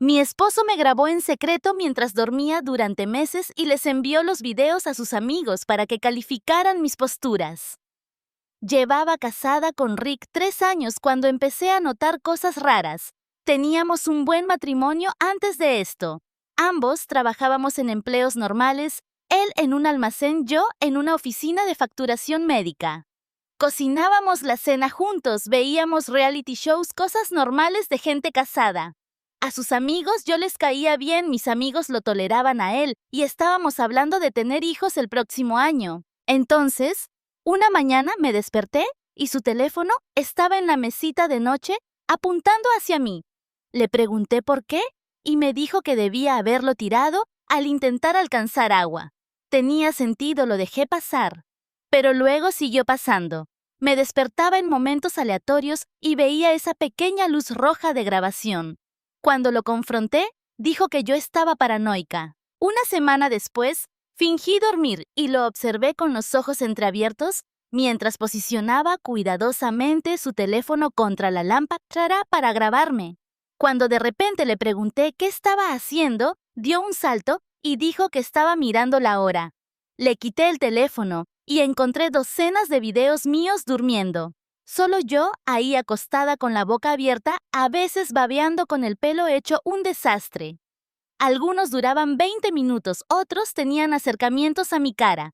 Mi esposo me grabó en secreto mientras dormía durante meses y les envió los videos a sus amigos para que calificaran mis posturas. Llevaba casada con Rick 3 años cuando empecé a notar cosas raras. Teníamos un buen matrimonio antes de esto. Ambos trabajábamos en empleos normales, él en un almacén, yo en una oficina de facturación médica. Cocinábamos la cena juntos, veíamos reality shows, cosas normales de gente casada. A sus amigos yo les caía bien, mis amigos lo toleraban a él y estábamos hablando de tener hijos el próximo año. Entonces, una mañana me desperté y su teléfono estaba en la mesita de noche apuntando hacia mí. Le pregunté por qué y me dijo que debía haberlo tirado al intentar alcanzar agua. Tenía sentido, lo dejé pasar. Pero luego siguió pasando. Me despertaba en momentos aleatorios y veía esa pequeña luz roja de grabación. Cuando lo confronté, dijo que yo estaba paranoica. Una semana después, fingí dormir y lo observé con los ojos entreabiertos mientras posicionaba cuidadosamente su teléfono contra la lámpara para grabarme. Cuando de repente le pregunté qué estaba haciendo, dio un salto y dijo que estaba mirando la hora. Le quité el teléfono y encontré docenas de videos míos durmiendo. Solo yo, ahí acostada con la boca abierta, a veces babeando con el pelo hecho un desastre. Algunos duraban 20 minutos, otros tenían acercamientos a mi cara.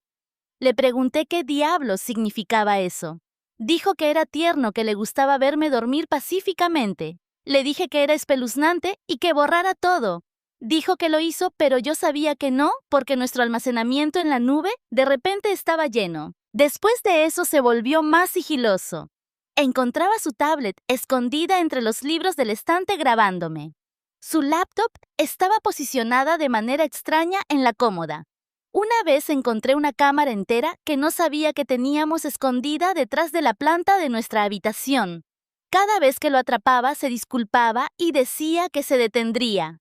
Le pregunté qué diablos significaba eso. Dijo que era tierno, que le gustaba verme dormir pacíficamente. Le dije que era espeluznante y que borrara todo. Dijo que lo hizo, pero yo sabía que no, porque nuestro almacenamiento en la nube de repente estaba lleno. Después de eso se volvió más sigiloso. Encontraba su tablet escondida entre los libros del estante grabándome. Su laptop estaba posicionada de manera extraña en la cómoda. Una vez encontré una cámara entera que no sabía que teníamos escondida detrás de la planta de nuestra habitación. Cada vez que lo atrapaba se disculpaba y decía que se detendría.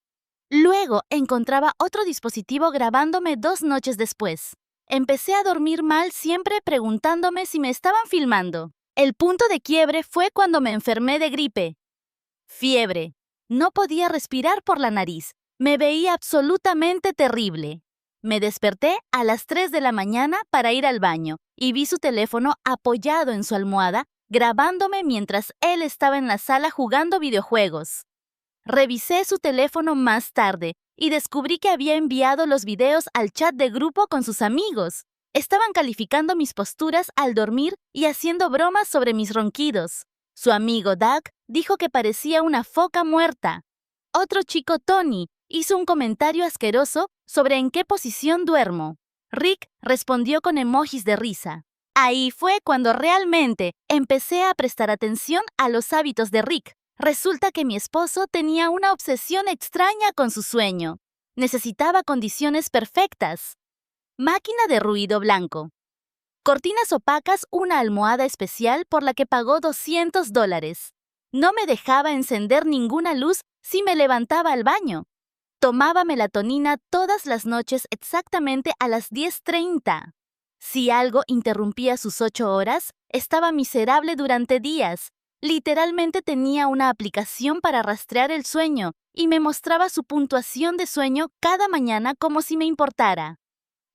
Luego encontraba otro dispositivo grabándome 2 noches después. Empecé a dormir mal, siempre preguntándome si me estaban filmando. El punto de quiebre fue cuando me enfermé de gripe. Fiebre. No podía respirar por la nariz. Me veía absolutamente terrible. Me desperté a las 3 de la mañana para ir al baño y vi su teléfono apoyado en su almohada, grabándome mientras él estaba en la sala jugando videojuegos. Revisé su teléfono más tarde y descubrí que había enviado los videos al chat de grupo con sus amigos. Estaban calificando mis posturas al dormir y haciendo bromas sobre mis ronquidos. Su amigo Doug dijo que parecía una foca muerta. Otro chico, Tony, hizo un comentario asqueroso sobre en qué posición duermo. Rick respondió con emojis de risa. Ahí fue cuando realmente empecé a prestar atención a los hábitos de Rick. Resulta que mi esposo tenía una obsesión extraña con su sueño. Necesitaba condiciones perfectas. Máquina de ruido blanco. Cortinas opacas, una almohada especial por la que pagó $200. No me dejaba encender ninguna luz si me levantaba al baño. Tomaba melatonina todas las noches exactamente a las 10:30. Si algo interrumpía sus 8 horas, estaba miserable durante días. Literalmente tenía una aplicación para rastrear el sueño y me mostraba su puntuación de sueño cada mañana como si me importara.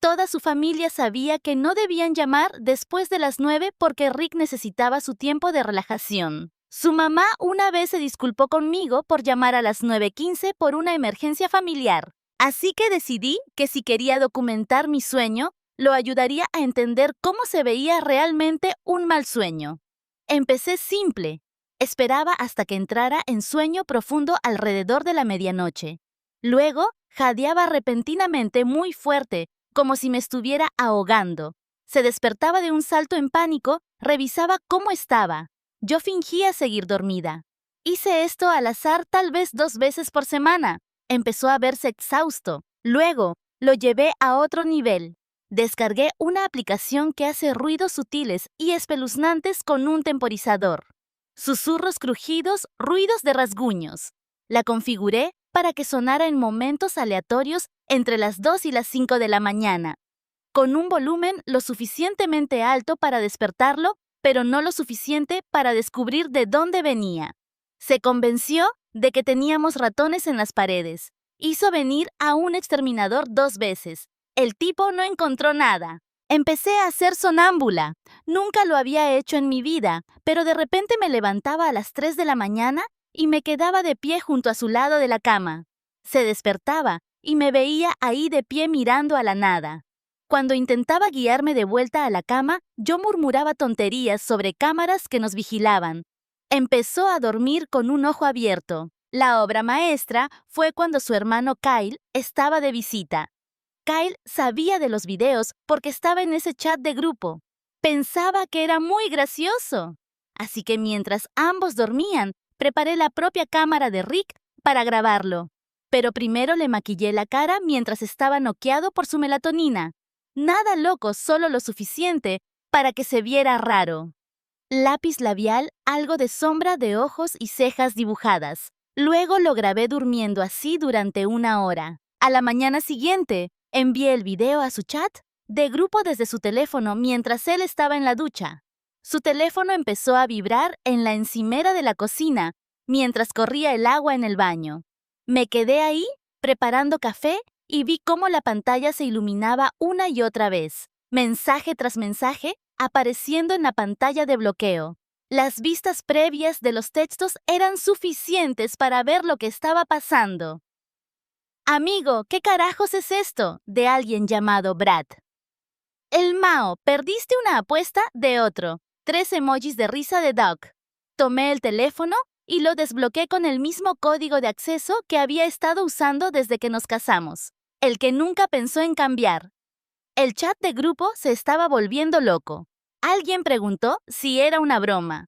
Toda su familia sabía que no debían llamar después de las 9 porque Rick necesitaba su tiempo de relajación. Su mamá una vez se disculpó conmigo por llamar a las 9:15 por una emergencia familiar. Así que decidí que si quería documentar mi sueño, lo ayudaría a entender cómo se veía realmente un mal sueño. Empecé simple. Esperaba hasta que entrara en sueño profundo alrededor de la medianoche. Luego, jadeaba repentinamente muy fuerte, como si me estuviera ahogando. Se despertaba de un salto en pánico, revisaba cómo estaba. Yo fingía seguir dormida. Hice esto al azar tal vez 2 veces por semana. Empezó a verse exhausto. Luego, lo llevé a otro nivel. Descargué una aplicación que hace ruidos sutiles y espeluznantes con un temporizador. Susurros, crujidos, ruidos de rasguños. La configuré para que sonara en momentos aleatorios entre las 2 y las 5 de la mañana, con un volumen lo suficientemente alto para despertarlo, pero no lo suficiente para descubrir de dónde venía. Se convenció de que teníamos ratones en las paredes. Hizo venir a un exterminador 2 veces. El tipo no encontró nada. Empecé a ser sonámbula. Nunca lo había hecho en mi vida, pero de repente me levantaba a las 3 de la mañana y me quedaba de pie junto a su lado de la cama. Se despertaba y me veía ahí de pie mirando a la nada. Cuando intentaba guiarme de vuelta a la cama, yo murmuraba tonterías sobre cámaras que nos vigilaban. Empezó a dormir con un ojo abierto. La obra maestra fue cuando su hermano Kyle estaba de visita. Kyle sabía de los videos porque estaba en ese chat de grupo. Pensaba que era muy gracioso. Así que mientras ambos dormían, preparé la propia cámara de Rick para grabarlo. Pero primero le maquillé la cara mientras estaba noqueado por su melatonina. Nada loco, solo lo suficiente para que se viera raro. Lápiz labial, algo de sombra de ojos y cejas dibujadas. Luego lo grabé durmiendo así durante 1 hora. A la mañana siguiente, envié el video a su chat de grupo desde su teléfono mientras él estaba en la ducha. Su teléfono empezó a vibrar en la encimera de la cocina mientras corría el agua en el baño. Me quedé ahí, preparando café, y vi cómo la pantalla se iluminaba una y otra vez, mensaje tras mensaje, apareciendo en la pantalla de bloqueo. Las vistas previas de los textos eran suficientes para ver lo que estaba pasando. Amigo, ¿qué carajos es esto? De alguien llamado Brad. El Mao, perdiste una apuesta de otro. 3 emojis de risa de Doc. Tomé el teléfono y lo desbloqueé con el mismo código de acceso que había estado usando desde que nos casamos, el que nunca pensó en cambiar. El chat de grupo se estaba volviendo loco. Alguien preguntó si era una broma.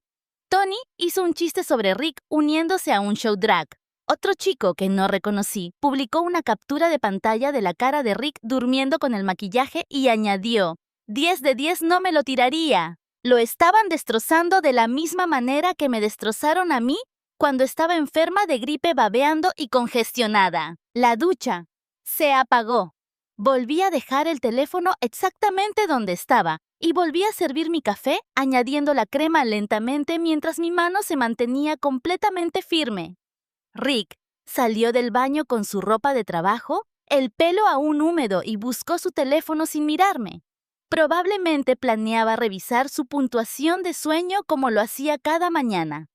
Tony hizo un chiste sobre Rick uniéndose a un show drag. Otro chico que no reconocí publicó una captura de pantalla de la cara de Rick durmiendo con el maquillaje y añadió: 10 de 10 no me lo tiraría. Lo estaban destrozando de la misma manera que me destrozaron a mí cuando estaba enferma de gripe, babeando y congestionada. La ducha se apagó. Volví a dejar el teléfono exactamente donde estaba y volví a servir mi café añadiendo la crema lentamente mientras mi mano se mantenía completamente firme. Rick salió del baño con su ropa de trabajo, el pelo aún húmedo, y buscó su teléfono sin mirarme. Probablemente planeaba revisar su puntuación de sueño como lo hacía cada mañana.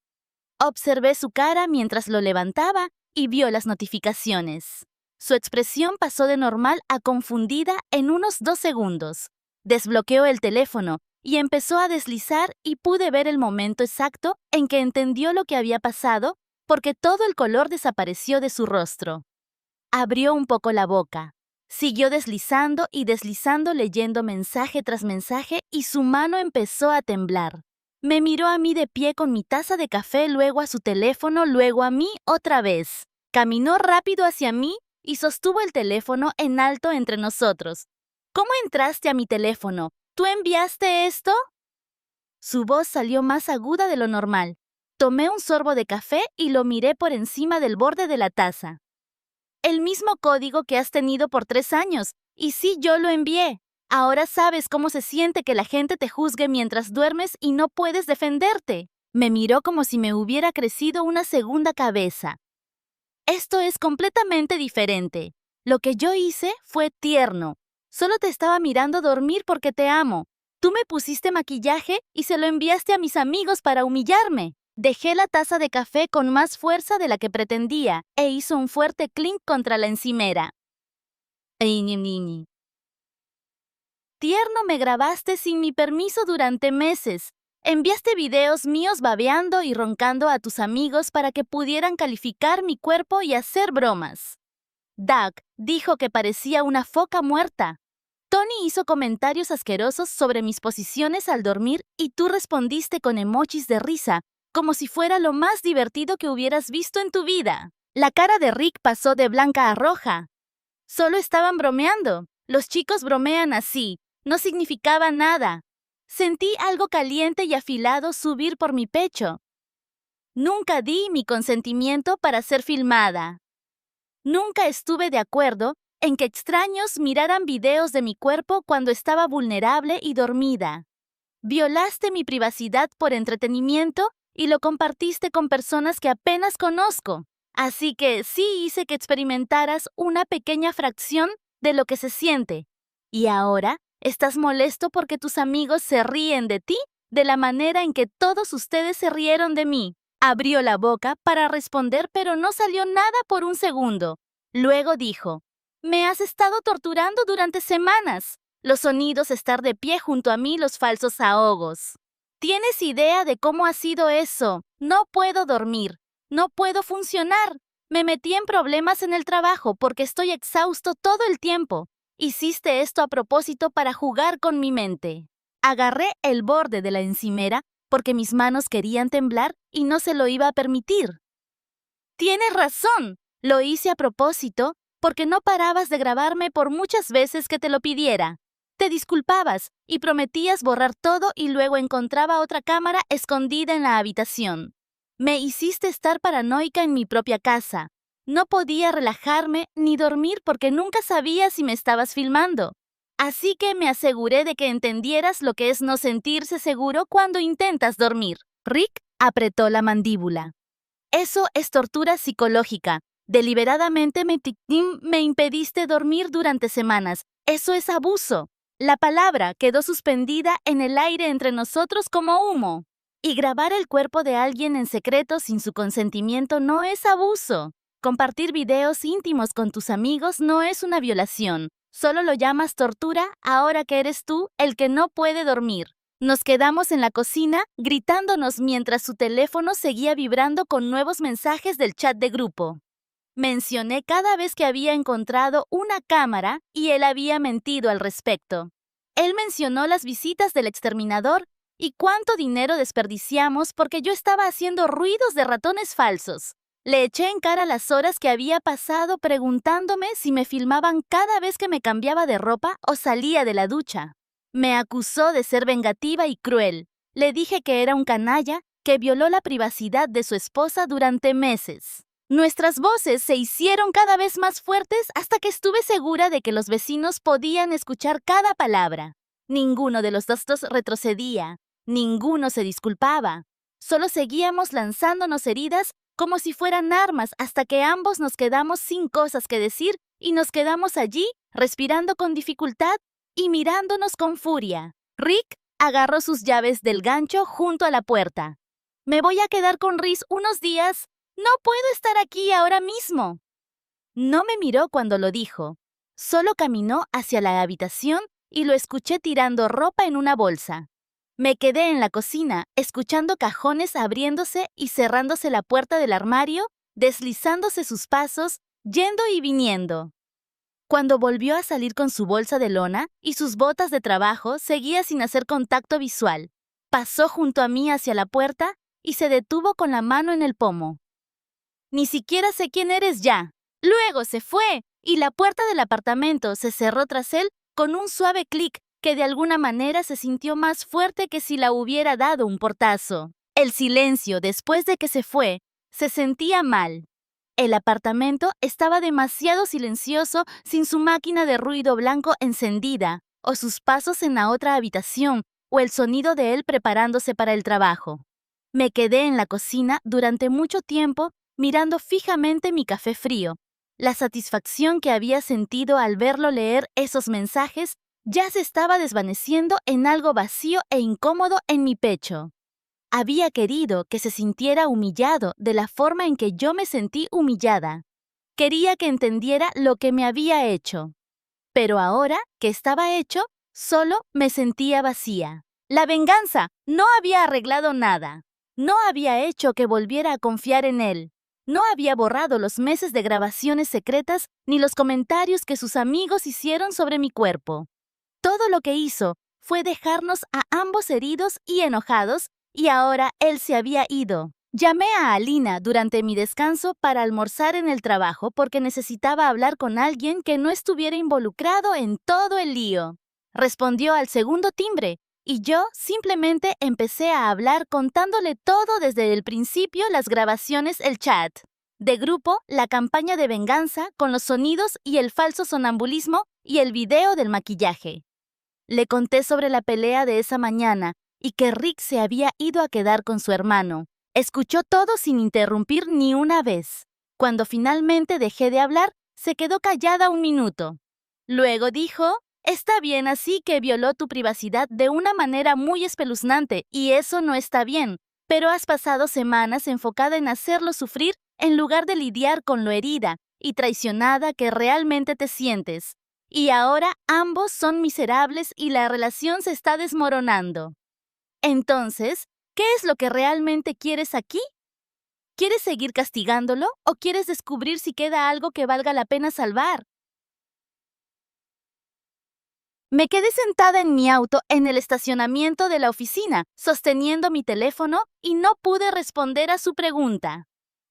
Observé su cara mientras lo levantaba y vio las notificaciones. Su expresión pasó de normal a confundida en unos 2 segundos. Desbloqueó el teléfono y empezó a deslizar y pude ver el momento exacto en que entendió lo que había pasado porque todo el color desapareció de su rostro. Abrió un poco la boca. Siguió deslizando y deslizando leyendo mensaje tras mensaje y su mano empezó a temblar. Me miró a mí de pie con mi taza de café, luego a su teléfono, luego a mí otra vez. Caminó rápido hacia mí y sostuvo el teléfono en alto entre nosotros. ¿Cómo entraste a mi teléfono? ¿Tú enviaste esto? Su voz salió más aguda de lo normal. Tomé un sorbo de café y lo miré por encima del borde de la taza. El mismo código que has tenido por 3 años. Y sí, yo lo envié. Ahora sabes cómo se siente que la gente te juzgue mientras duermes y no puedes defenderte. Me miró como si me hubiera crecido una segunda cabeza. Esto es completamente diferente. Lo que yo hice fue tierno. Solo te estaba mirando dormir porque te amo. Tú me pusiste maquillaje y se lo enviaste a mis amigos para humillarme. Dejé la taza de café con más fuerza de la que pretendía e hizo un fuerte clink contra la encimera. Tierno, me grabaste sin mi permiso durante meses. Enviaste videos míos babeando y roncando a tus amigos para que pudieran calificar mi cuerpo y hacer bromas. Doug dijo que parecía una foca muerta. Tony hizo comentarios asquerosos sobre mis posiciones al dormir y tú respondiste con emojis de risa, como si fuera lo más divertido que hubieras visto en tu vida. La cara de Rick pasó de blanca a roja. Solo estaban bromeando. Los chicos bromean así. No significaba nada. Sentí algo caliente y afilado subir por mi pecho. Nunca di mi consentimiento para ser filmada. Nunca estuve de acuerdo en que extraños miraran videos de mi cuerpo cuando estaba vulnerable y dormida. Violaste mi privacidad por entretenimiento y lo compartiste con personas que apenas conozco. Así que sí hice que experimentaras una pequeña fracción de lo que se siente. Y ahora estás molesto porque tus amigos se ríen de ti de la manera en que todos ustedes se rieron de mí. Abrió la boca para responder, pero no salió nada por un segundo. Luego dijo, «Me has estado torturando durante semanas. Los sonidos estar de pie junto a mí, los falsos ahogos. ¿Tienes idea de cómo ha sido eso? No puedo dormir. No puedo funcionar. Me metí en problemas en el trabajo porque estoy exhausto todo el tiempo. Hiciste esto a propósito para jugar con mi mente». Agarré el borde de la encimera porque mis manos querían temblar y no se lo iba a permitir. «Tienes razón. Lo hice a propósito porque no parabas de grabarme por muchas veces que te lo pidiera. Te disculpabas y prometías borrar todo y luego encontraba otra cámara escondida en la habitación. Me hiciste estar paranoica en mi propia casa. No podía relajarme ni dormir porque nunca sabía si me estabas filmando. Así que me aseguré de que entendieras lo que es no sentirse seguro cuando intentas dormir». Rick apretó la mandíbula. «Eso es tortura psicológica. Deliberadamente me impediste dormir durante semanas. Eso es abuso». La palabra quedó suspendida en el aire entre nosotros como humo. Y grabar el cuerpo de alguien en secreto sin su consentimiento no es abuso. Compartir videos íntimos con tus amigos no es una violación. Solo lo llamas tortura ahora que eres tú el que no puede dormir. Nos quedamos en la cocina gritándonos mientras su teléfono seguía vibrando con nuevos mensajes del chat de grupo. Mencioné cada vez que había encontrado una cámara y él había mentido al respecto. Él mencionó las visitas del exterminador y cuánto dinero desperdiciamos porque yo estaba haciendo ruidos de ratones falsos. Le eché en cara las horas que había pasado preguntándome si me filmaban cada vez que me cambiaba de ropa o salía de la ducha. Me acusó de ser vengativa y cruel. Le dije que era un canalla que violó la privacidad de su esposa durante meses. Nuestras voces se hicieron cada vez más fuertes hasta que estuve segura de que los vecinos podían escuchar cada palabra. Ninguno de los dos retrocedía, ninguno se disculpaba. Solo seguíamos lanzándonos heridas como si fueran armas hasta que ambos nos quedamos sin cosas que decir y nos quedamos allí, respirando con dificultad y mirándonos con furia. Rick agarró sus llaves del gancho junto a la puerta. «Me voy a quedar con Riz unos días. No puedo estar aquí ahora mismo». No me miró cuando lo dijo. Solo caminó hacia la habitación y lo escuché tirando ropa en una bolsa. Me quedé en la cocina, escuchando cajones abriéndose y cerrándose la puerta del armario, deslizándose sus pasos, yendo y viniendo. Cuando volvió a salir con su bolsa de lona y sus botas de trabajo, seguía sin hacer contacto visual. Pasó junto a mí hacia la puerta y se detuvo con la mano en el pomo. «Ni siquiera sé quién eres ya». Luego se fue y la puerta del apartamento se cerró tras él con un suave clic que de alguna manera se sintió más fuerte que si la hubiera dado un portazo. El silencio después de que se fue se sentía mal. El apartamento estaba demasiado silencioso sin su máquina de ruido blanco encendida, o sus pasos en la otra habitación, o el sonido de él preparándose para el trabajo. Me quedé en la cocina durante mucho tiempo mirando fijamente mi café frío. La satisfacción que había sentido al verlo leer esos mensajes ya se estaba desvaneciendo en algo vacío e incómodo en mi pecho. Había querido que se sintiera humillado de la forma en que yo me sentí humillada. Quería que entendiera lo que me había hecho. Pero ahora que estaba hecho, solo me sentía vacía. La venganza no había arreglado nada. No había hecho que volviera a confiar en él. No había borrado los meses de grabaciones secretas ni los comentarios que sus amigos hicieron sobre mi cuerpo. Todo lo que hizo fue dejarnos a ambos heridos y enojados, y ahora él se había ido. Llamé a Alina durante mi descanso para almorzar en el trabajo porque necesitaba hablar con alguien que no estuviera involucrado en todo el lío. Respondió al segundo timbre, y yo simplemente empecé a hablar contándole todo desde el principio, las grabaciones, el chat de grupo, la campaña de venganza con los sonidos y el falso sonambulismo y el video del maquillaje. Le conté sobre la pelea de esa mañana y que Rick se había ido a quedar con su hermano. Escuchó todo sin interrumpir ni una vez. Cuando finalmente dejé de hablar, se quedó callada un minuto. Luego dijo, «Está bien, así que violó tu privacidad de una manera muy espeluznante y eso no está bien, pero has pasado semanas enfocada en hacerlo sufrir en lugar de lidiar con lo herida y traicionada que realmente te sientes. Y ahora ambos son miserables y la relación se está desmoronando. Entonces, ¿qué es lo que realmente quieres aquí? ¿Quieres seguir castigándolo o quieres descubrir si queda algo que valga la pena salvar?» Me quedé sentada en mi auto en el estacionamiento de la oficina, sosteniendo mi teléfono y no pude responder a su pregunta.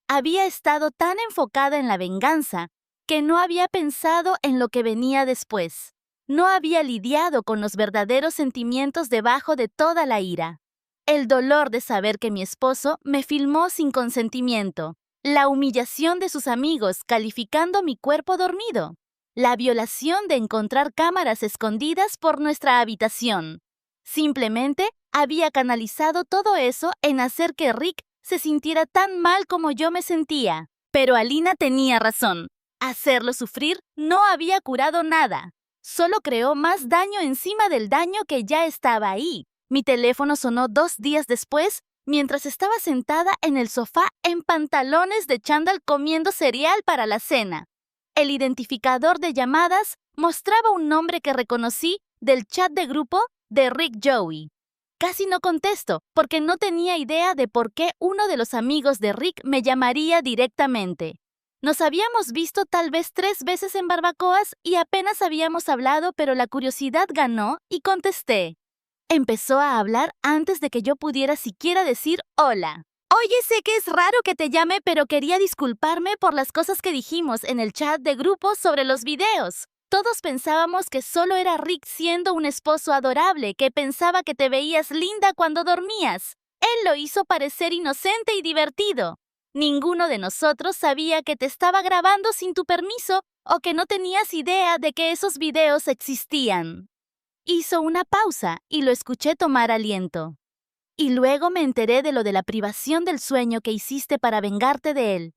Había estado tan enfocada en la venganza que no había pensado en lo que venía después. No había lidiado con los verdaderos sentimientos debajo de toda la ira. El dolor de saber que mi esposo me filmó sin consentimiento, la humillación de sus amigos calificando mi cuerpo dormido, la violación de encontrar cámaras escondidas por nuestra habitación. Simplemente había canalizado todo eso en hacer que Rick se sintiera tan mal como yo me sentía. Pero Alina tenía razón. Hacerlo sufrir no había curado nada. Solo creó más daño encima del daño que ya estaba ahí. Mi teléfono sonó 2 días después, mientras estaba sentada en el sofá en pantalones de chándal comiendo cereal para la cena. El identificador de llamadas mostraba un nombre que reconocí del chat de grupo de Rick Joey. Casi no contesto, porque no tenía idea de por qué uno de los amigos de Rick me llamaría directamente. Nos habíamos visto tal vez 3 veces en barbacoas y apenas habíamos hablado, pero la curiosidad ganó y contesté. Empezó a hablar antes de que yo pudiera siquiera decir hola. «Oye, sé que es raro que te llame, pero quería disculparme por las cosas que dijimos en el chat de grupo sobre los videos. Todos pensábamos que solo era Rick siendo un esposo adorable que pensaba que te veías linda cuando dormías. Él lo hizo parecer inocente y divertido. Ninguno de nosotros sabía que te estaba grabando sin tu permiso o que no tenías idea de que esos videos existían». Hizo una pausa y lo escuché tomar aliento. «Y luego me enteré de lo de la privación del sueño que hiciste para vengarte de él.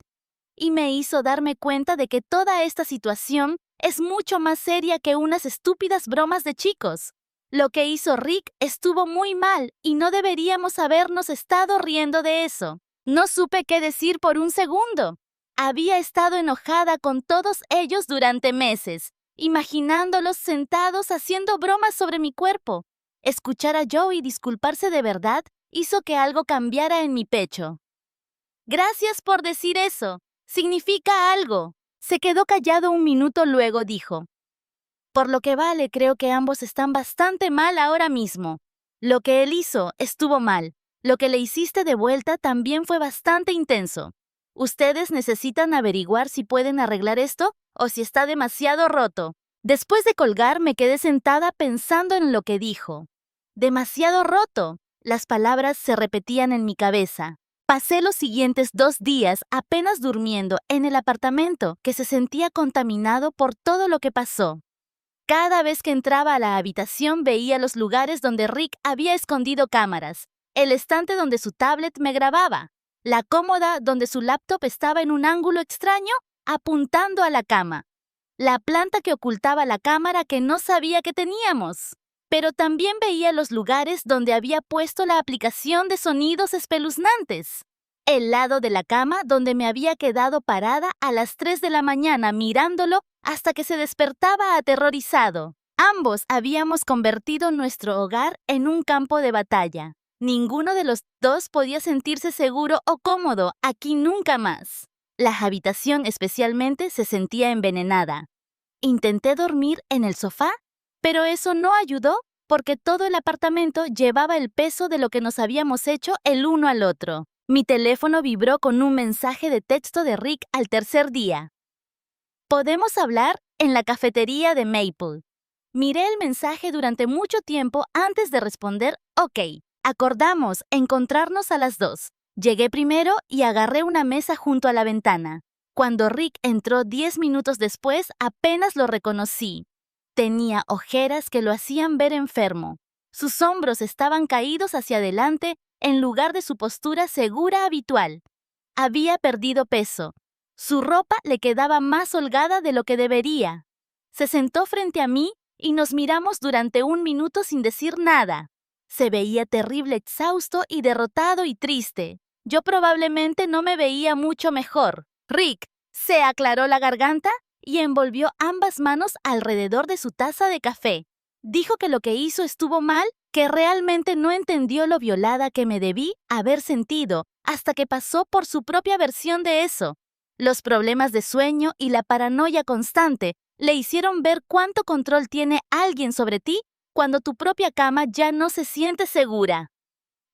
Y me hizo darme cuenta de que toda esta situación es mucho más seria que unas estúpidas bromas de chicos. Lo que hizo Rick estuvo muy mal y no deberíamos habernos estado riendo de eso. No supe qué decir por un segundo. Había estado enojada con todos ellos durante meses, imaginándolos sentados haciendo bromas sobre mi cuerpo. Escuchar a Joey disculparse de verdad hizo que algo cambiara en mi pecho. «Gracias por decir eso. Significa algo». Se quedó callado un minuto, luego dijo, «Por lo que vale, creo que ambos están bastante mal ahora mismo. Lo que él hizo estuvo mal. Lo que le hiciste de vuelta también fue bastante intenso. Ustedes necesitan averiguar si pueden arreglar esto o si está demasiado roto». Después de colgar, me quedé sentada pensando en lo que dijo. «Demasiado roto». Las palabras se repetían en mi cabeza. Pasé los siguientes 2 días apenas durmiendo en el apartamento que se sentía contaminado por todo lo que pasó. Cada vez que entraba a la habitación veía los lugares donde Rick había escondido cámaras, el estante donde su tablet me grababa, la cómoda donde su laptop estaba en un ángulo extraño apuntando a la cama, la planta que ocultaba la cámara que no sabía que teníamos. Pero también veía los lugares donde había puesto la aplicación de sonidos espeluznantes. El lado de la cama donde me había quedado parada a las 3 de la mañana mirándolo hasta que se despertaba aterrorizado. Ambos habíamos convertido nuestro hogar en un campo de batalla. Ninguno de los dos podía sentirse seguro o cómodo aquí nunca más. La habitación especialmente se sentía envenenada. Intenté dormir en el sofá, pero eso no ayudó porque todo el apartamento llevaba el peso de lo que nos habíamos hecho el uno al otro. Mi teléfono vibró con un mensaje de texto de Rick al tercer día. «Podemos hablar en la cafetería de Maple». Miré el mensaje durante mucho tiempo antes de responder «OK». Acordamos encontrarnos a las 2. Llegué primero y agarré una mesa junto a la ventana. Cuando Rick entró 10 minutos después, apenas lo reconocí. Tenía ojeras que lo hacían ver enfermo. Sus hombros estaban caídos hacia adelante en lugar de su postura segura habitual. Había perdido peso. Su ropa le quedaba más holgada de lo que debería. Se sentó frente a mí y nos miramos durante un minuto sin decir nada. Se veía terrible, exhausto y derrotado y triste. Yo probablemente no me veía mucho mejor. Rick se aclaró la garganta y envolvió ambas manos alrededor de su taza de café. Dijo que lo que hizo estuvo mal, que realmente no entendió lo violada que me debí haber sentido hasta que pasó por su propia versión de eso. Los problemas de sueño y la paranoia constante le hicieron ver cuánto control tiene alguien sobre ti cuando tu propia cama ya no se siente segura.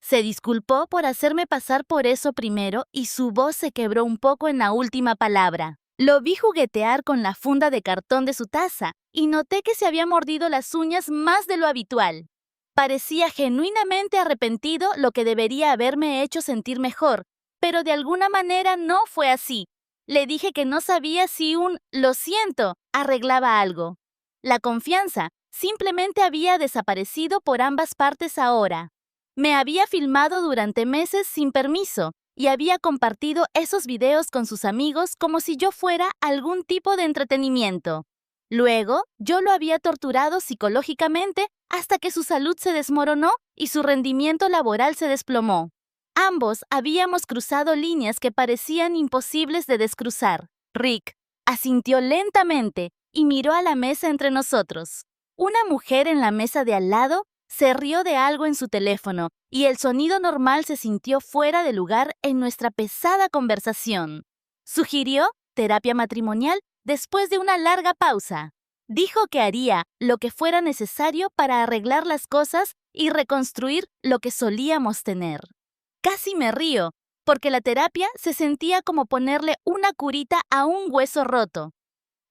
Se disculpó por hacerme pasar por eso primero y su voz se quebró un poco en la última palabra. Lo vi juguetear con la funda de cartón de su taza y noté que se había mordido las uñas más de lo habitual. Parecía genuinamente arrepentido, lo que debería haberme hecho sentir mejor, pero de alguna manera no fue así. Le dije que no sabía si un "lo siento" arreglaba algo. La confianza simplemente había desaparecido por ambas partes ahora. Me había filmado durante meses sin permiso y había compartido esos videos con sus amigos como si yo fuera algún tipo de entretenimiento. Luego, yo lo había torturado psicológicamente hasta que su salud se desmoronó y su rendimiento laboral se desplomó. Ambos habíamos cruzado líneas que parecían imposibles de descruzar. Rick asintió lentamente y miró a la mesa entre nosotros. Una mujer en la mesa de al lado se rió de algo en su teléfono y el sonido normal se sintió fuera de lugar en nuestra pesada conversación. Sugirió terapia matrimonial después de una larga pausa. Dijo que haría lo que fuera necesario para arreglar las cosas y reconstruir lo que solíamos tener. Casi me río, porque la terapia se sentía como ponerle una curita a un hueso roto.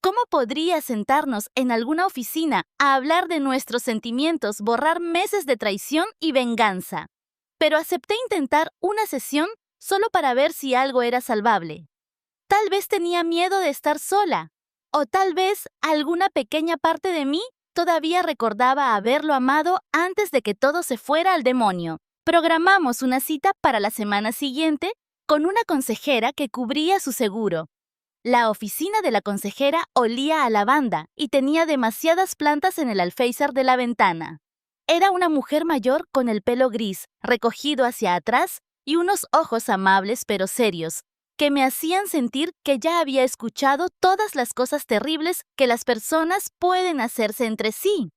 ¿Cómo podría sentarnos en alguna oficina a hablar de nuestros sentimientos, borrar meses de traición y venganza? Pero acepté intentar una sesión solo para ver si algo era salvable. Tal vez tenía miedo de estar sola, o tal vez alguna pequeña parte de mí todavía recordaba haberlo amado antes de que todo se fuera al demonio. Programamos una cita para la semana siguiente con una consejera que cubría su seguro. La oficina de la consejera olía a lavanda y tenía demasiadas plantas en el alféizar de la ventana. Era una mujer mayor con el pelo gris, recogido hacia atrás, y unos ojos amables pero serios, que me hacían sentir que ya había escuchado todas las cosas terribles que las personas pueden hacerse entre sí.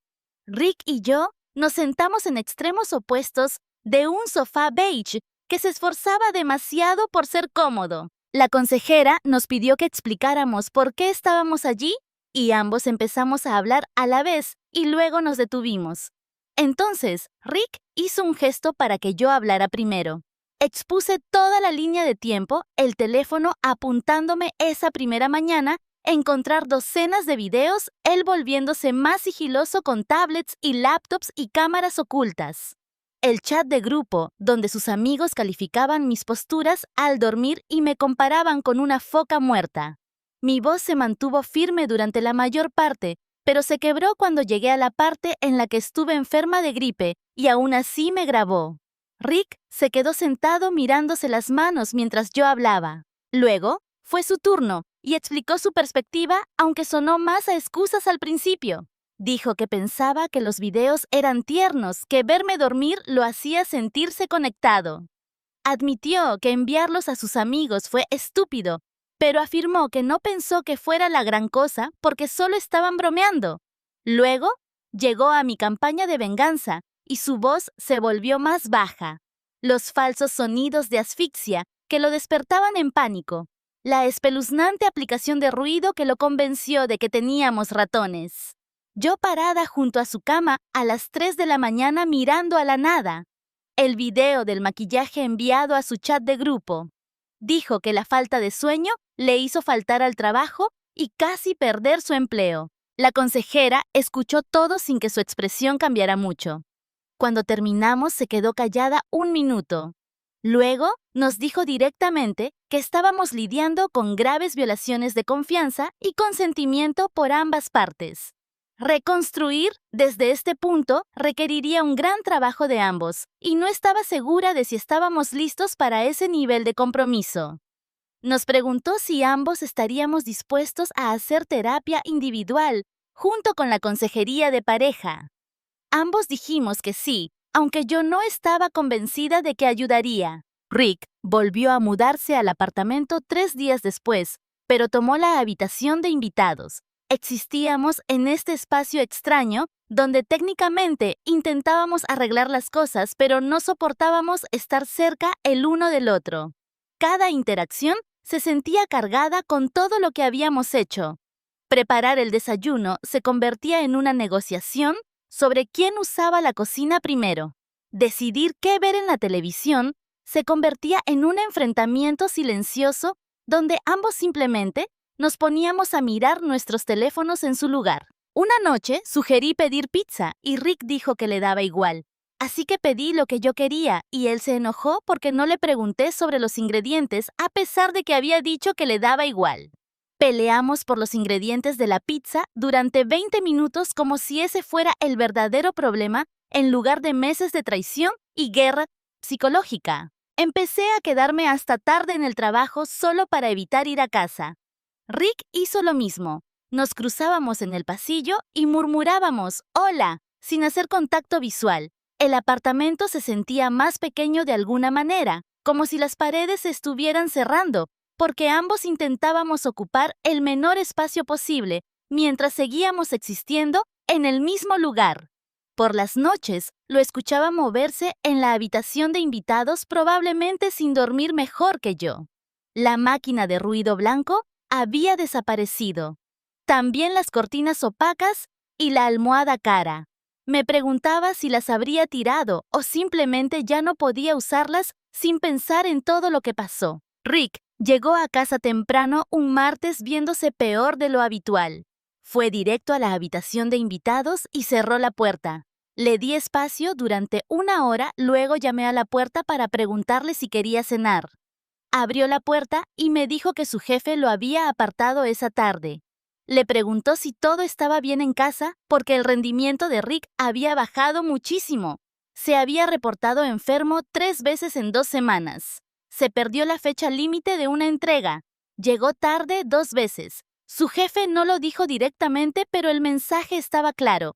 Rick y yo nos sentamos en extremos opuestos de un sofá beige que se esforzaba demasiado por ser cómodo. La consejera nos pidió que explicáramos por qué estábamos allí y ambos empezamos a hablar a la vez y luego nos detuvimos. Entonces, Rick hizo un gesto para que yo hablara primero. Expuse toda la línea de tiempo, el teléfono apuntándome esa primera mañana, encontrar docenas de videos, él volviéndose más sigiloso con tablets y laptops y cámaras ocultas. El chat de grupo, donde sus amigos calificaban mis posturas al dormir y me comparaban con una foca muerta. Mi voz se mantuvo firme durante la mayor parte, pero se quebró cuando llegué a la parte en la que estuve enferma de gripe y aún así me grabó. Rick se quedó sentado mirándose las manos mientras yo hablaba. Luego, fue su turno y explicó su perspectiva, aunque sonó más a excusas al principio. Dijo que pensaba que los videos eran tiernos, que verme dormir lo hacía sentirse conectado. Admitió que enviarlos a sus amigos fue estúpido, pero afirmó que no pensó que fuera la gran cosa porque solo estaban bromeando. Luego, llegó a mi campaña de venganza y su voz se volvió más baja. Los falsos sonidos de asfixia que lo despertaban en pánico. La espeluznante aplicación de ruido que lo convenció de que teníamos ratones. Yo parada junto a su cama a las 3 de la mañana mirando a la nada. El video del maquillaje enviado a su chat de grupo. Dijo que la falta de sueño le hizo faltar al trabajo y casi perder su empleo. La consejera escuchó todo sin que su expresión cambiara mucho. Cuando terminamos se quedó callada un minuto. Luego nos dijo directamente que estábamos lidiando con graves violaciones de confianza y consentimiento por ambas partes. Reconstruir desde este punto requeriría un gran trabajo de ambos, y no estaba segura de si estábamos listos para ese nivel de compromiso. Nos preguntó si ambos estaríamos dispuestos a hacer terapia individual junto con la consejería de pareja. Ambos dijimos que sí, aunque yo no estaba convencida de que ayudaría. Rick volvió a mudarse al apartamento 3 días después, pero tomó la habitación de invitados. Existíamos en este espacio extraño donde técnicamente intentábamos arreglar las cosas, pero no soportábamos estar cerca el uno del otro. Cada interacción se sentía cargada con todo lo que habíamos hecho. Preparar el desayuno se convertía en una negociación sobre quién usaba la cocina primero. Decidir qué ver en la televisión se convertía en un enfrentamiento silencioso donde ambos simplemente nos poníamos a mirar nuestros teléfonos en su lugar. Una noche sugerí pedir pizza y Rick dijo que le daba igual. Así que pedí lo que yo quería y él se enojó porque no le pregunté sobre los ingredientes a pesar de que había dicho que le daba igual. Peleamos por los ingredientes de la pizza durante 20 minutos como si ese fuera el verdadero problema en lugar de meses de traición y guerra psicológica. Empecé a quedarme hasta tarde en el trabajo solo para evitar ir a casa. Rick hizo lo mismo. Nos cruzábamos en el pasillo y murmurábamos «Hola», sin hacer contacto visual. El apartamento se sentía más pequeño de alguna manera, como si las paredes se estuvieran cerrando, porque ambos intentábamos ocupar el menor espacio posible mientras seguíamos existiendo en el mismo lugar. Por las noches, lo escuchaba moverse en la habitación de invitados probablemente sin dormir mejor que yo. La máquina de ruido blanco había desaparecido. También las cortinas opacas y la almohada cara. Me preguntaba si las habría tirado o simplemente ya no podía usarlas sin pensar en todo lo que pasó. Rick llegó a casa temprano un martes viéndose peor de lo habitual. Fue directo a la habitación de invitados y cerró la puerta. Le di espacio durante 1 hora, luego llamé a la puerta para preguntarle si quería cenar. Abrió la puerta y me dijo que su jefe lo había apartado esa tarde. Le preguntó si todo estaba bien en casa porque el rendimiento de Rick había bajado muchísimo. Se había reportado enfermo 3 veces en 2 semanas. Se perdió la fecha límite de una entrega. Llegó tarde 2 veces. Su jefe no lo dijo directamente, pero el mensaje estaba claro.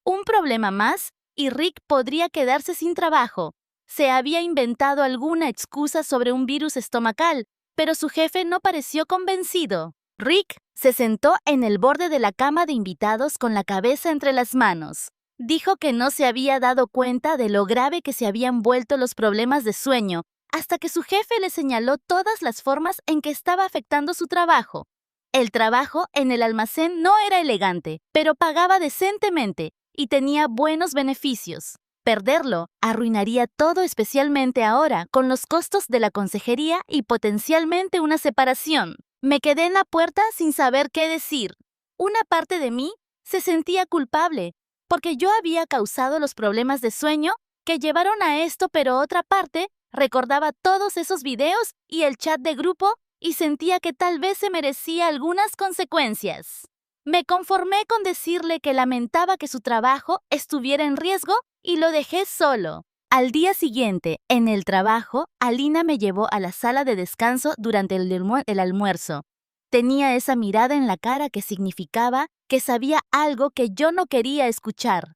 Un problema más y Rick podría quedarse sin trabajo. Se había inventado alguna excusa sobre un virus estomacal, pero su jefe no pareció convencido. Rick se sentó en el borde de la cama de invitados con la cabeza entre las manos. Dijo que no se había dado cuenta de lo grave que se habían vuelto los problemas de sueño, hasta que su jefe le señaló todas las formas en que estaba afectando su trabajo. El trabajo en el almacén no era elegante, pero pagaba decentemente y tenía buenos beneficios. Perderlo arruinaría todo, especialmente ahora, con los costos de la consejería y potencialmente una separación. Me quedé en la puerta sin saber qué decir. Una parte de mí se sentía culpable, porque yo había causado los problemas de sueño que llevaron a esto, pero otra parte recordaba todos esos videos y el chat de grupo y sentía que tal vez se merecía algunas consecuencias. Me conformé con decirle que lamentaba que su trabajo estuviera en riesgo y lo dejé solo. Al día siguiente, en el trabajo, Alina me llevó a la sala de descanso durante el almuerzo. Tenía esa mirada en la cara que significaba que sabía algo que yo no quería escuchar.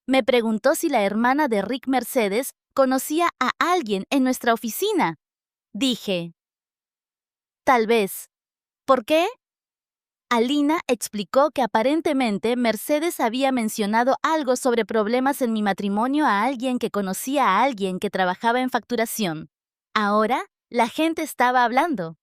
Me preguntó si la hermana de Rick, Mercedes, conocía a alguien en nuestra oficina. Dije, tal vez. ¿Por qué? Alina explicó que aparentemente Mercedes había mencionado algo sobre problemas en mi matrimonio a alguien que conocía a alguien que trabajaba en facturación. Ahora, la gente estaba hablando.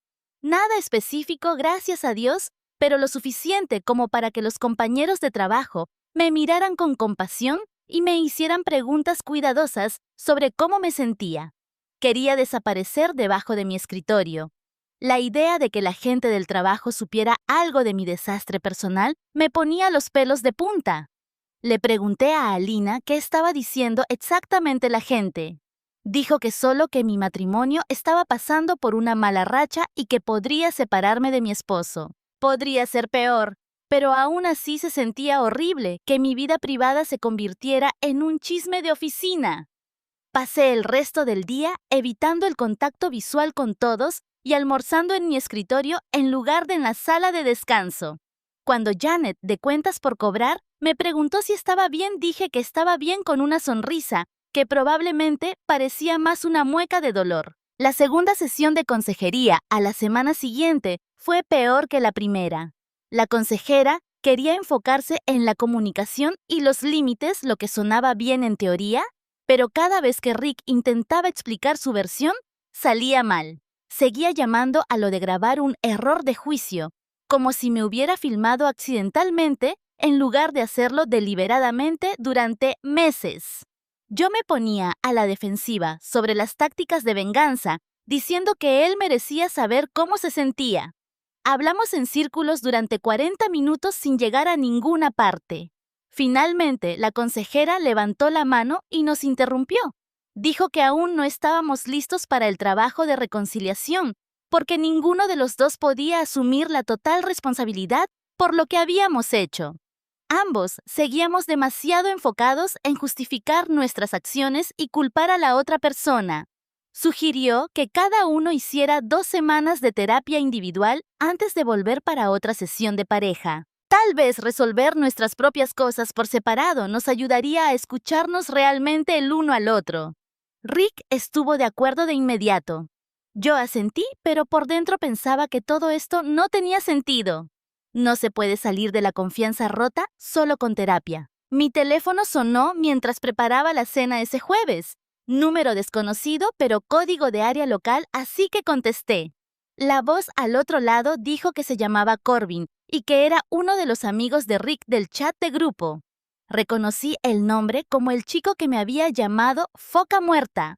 Nada específico, gracias a Dios, pero lo suficiente como para que los compañeros de trabajo me miraran con compasión y me hicieran preguntas cuidadosas sobre cómo me sentía. Quería desaparecer debajo de mi escritorio. La idea de que la gente del trabajo supiera algo de mi desastre personal me ponía los pelos de punta. Le pregunté a Alina qué estaba diciendo exactamente la gente. Dijo que solo que mi matrimonio estaba pasando por una mala racha y que podría separarme de mi esposo. Podría ser peor, pero aún así se sentía horrible que mi vida privada se convirtiera en un chisme de oficina. Pasé el resto del día evitando el contacto visual con todos y almorzando en mi escritorio en lugar de en la sala de descanso. Cuando Janet, de cuentas por cobrar, me preguntó si estaba bien, dije que estaba bien con una sonrisa, que probablemente parecía más una mueca de dolor. La segunda sesión de consejería a la semana siguiente fue peor que la primera. La consejera quería enfocarse en la comunicación y los límites, lo que sonaba bien en teoría, pero cada vez que Rick intentaba explicar su versión, salía mal. Seguía llamando a lo de grabar un error de juicio, como si me hubiera filmado accidentalmente en lugar de hacerlo deliberadamente durante meses. Yo me ponía a la defensiva sobre las tácticas de venganza, diciendo que él merecía saber cómo se sentía. Hablamos en círculos durante 40 minutos sin llegar a ninguna parte. Finalmente, la consejera levantó la mano y nos interrumpió. Dijo que aún no estábamos listos para el trabajo de reconciliación, porque ninguno de los dos podía asumir la total responsabilidad por lo que habíamos hecho. Ambos seguíamos demasiado enfocados en justificar nuestras acciones y culpar a la otra persona. Sugirió que cada uno hiciera 2 semanas de terapia individual antes de volver para otra sesión de pareja. Tal vez resolver nuestras propias cosas por separado nos ayudaría a escucharnos realmente el uno al otro. Rick estuvo de acuerdo de inmediato. Yo asentí, pero por dentro pensaba que todo esto no tenía sentido. No se puede salir de la confianza rota solo con terapia. Mi teléfono sonó mientras preparaba la cena ese jueves. Número desconocido, pero código de área local, así que contesté. La voz al otro lado dijo que se llamaba Corbin y que era uno de los amigos de Rick del chat de grupo. Reconocí el nombre como el chico que me había llamado Foca Muerta.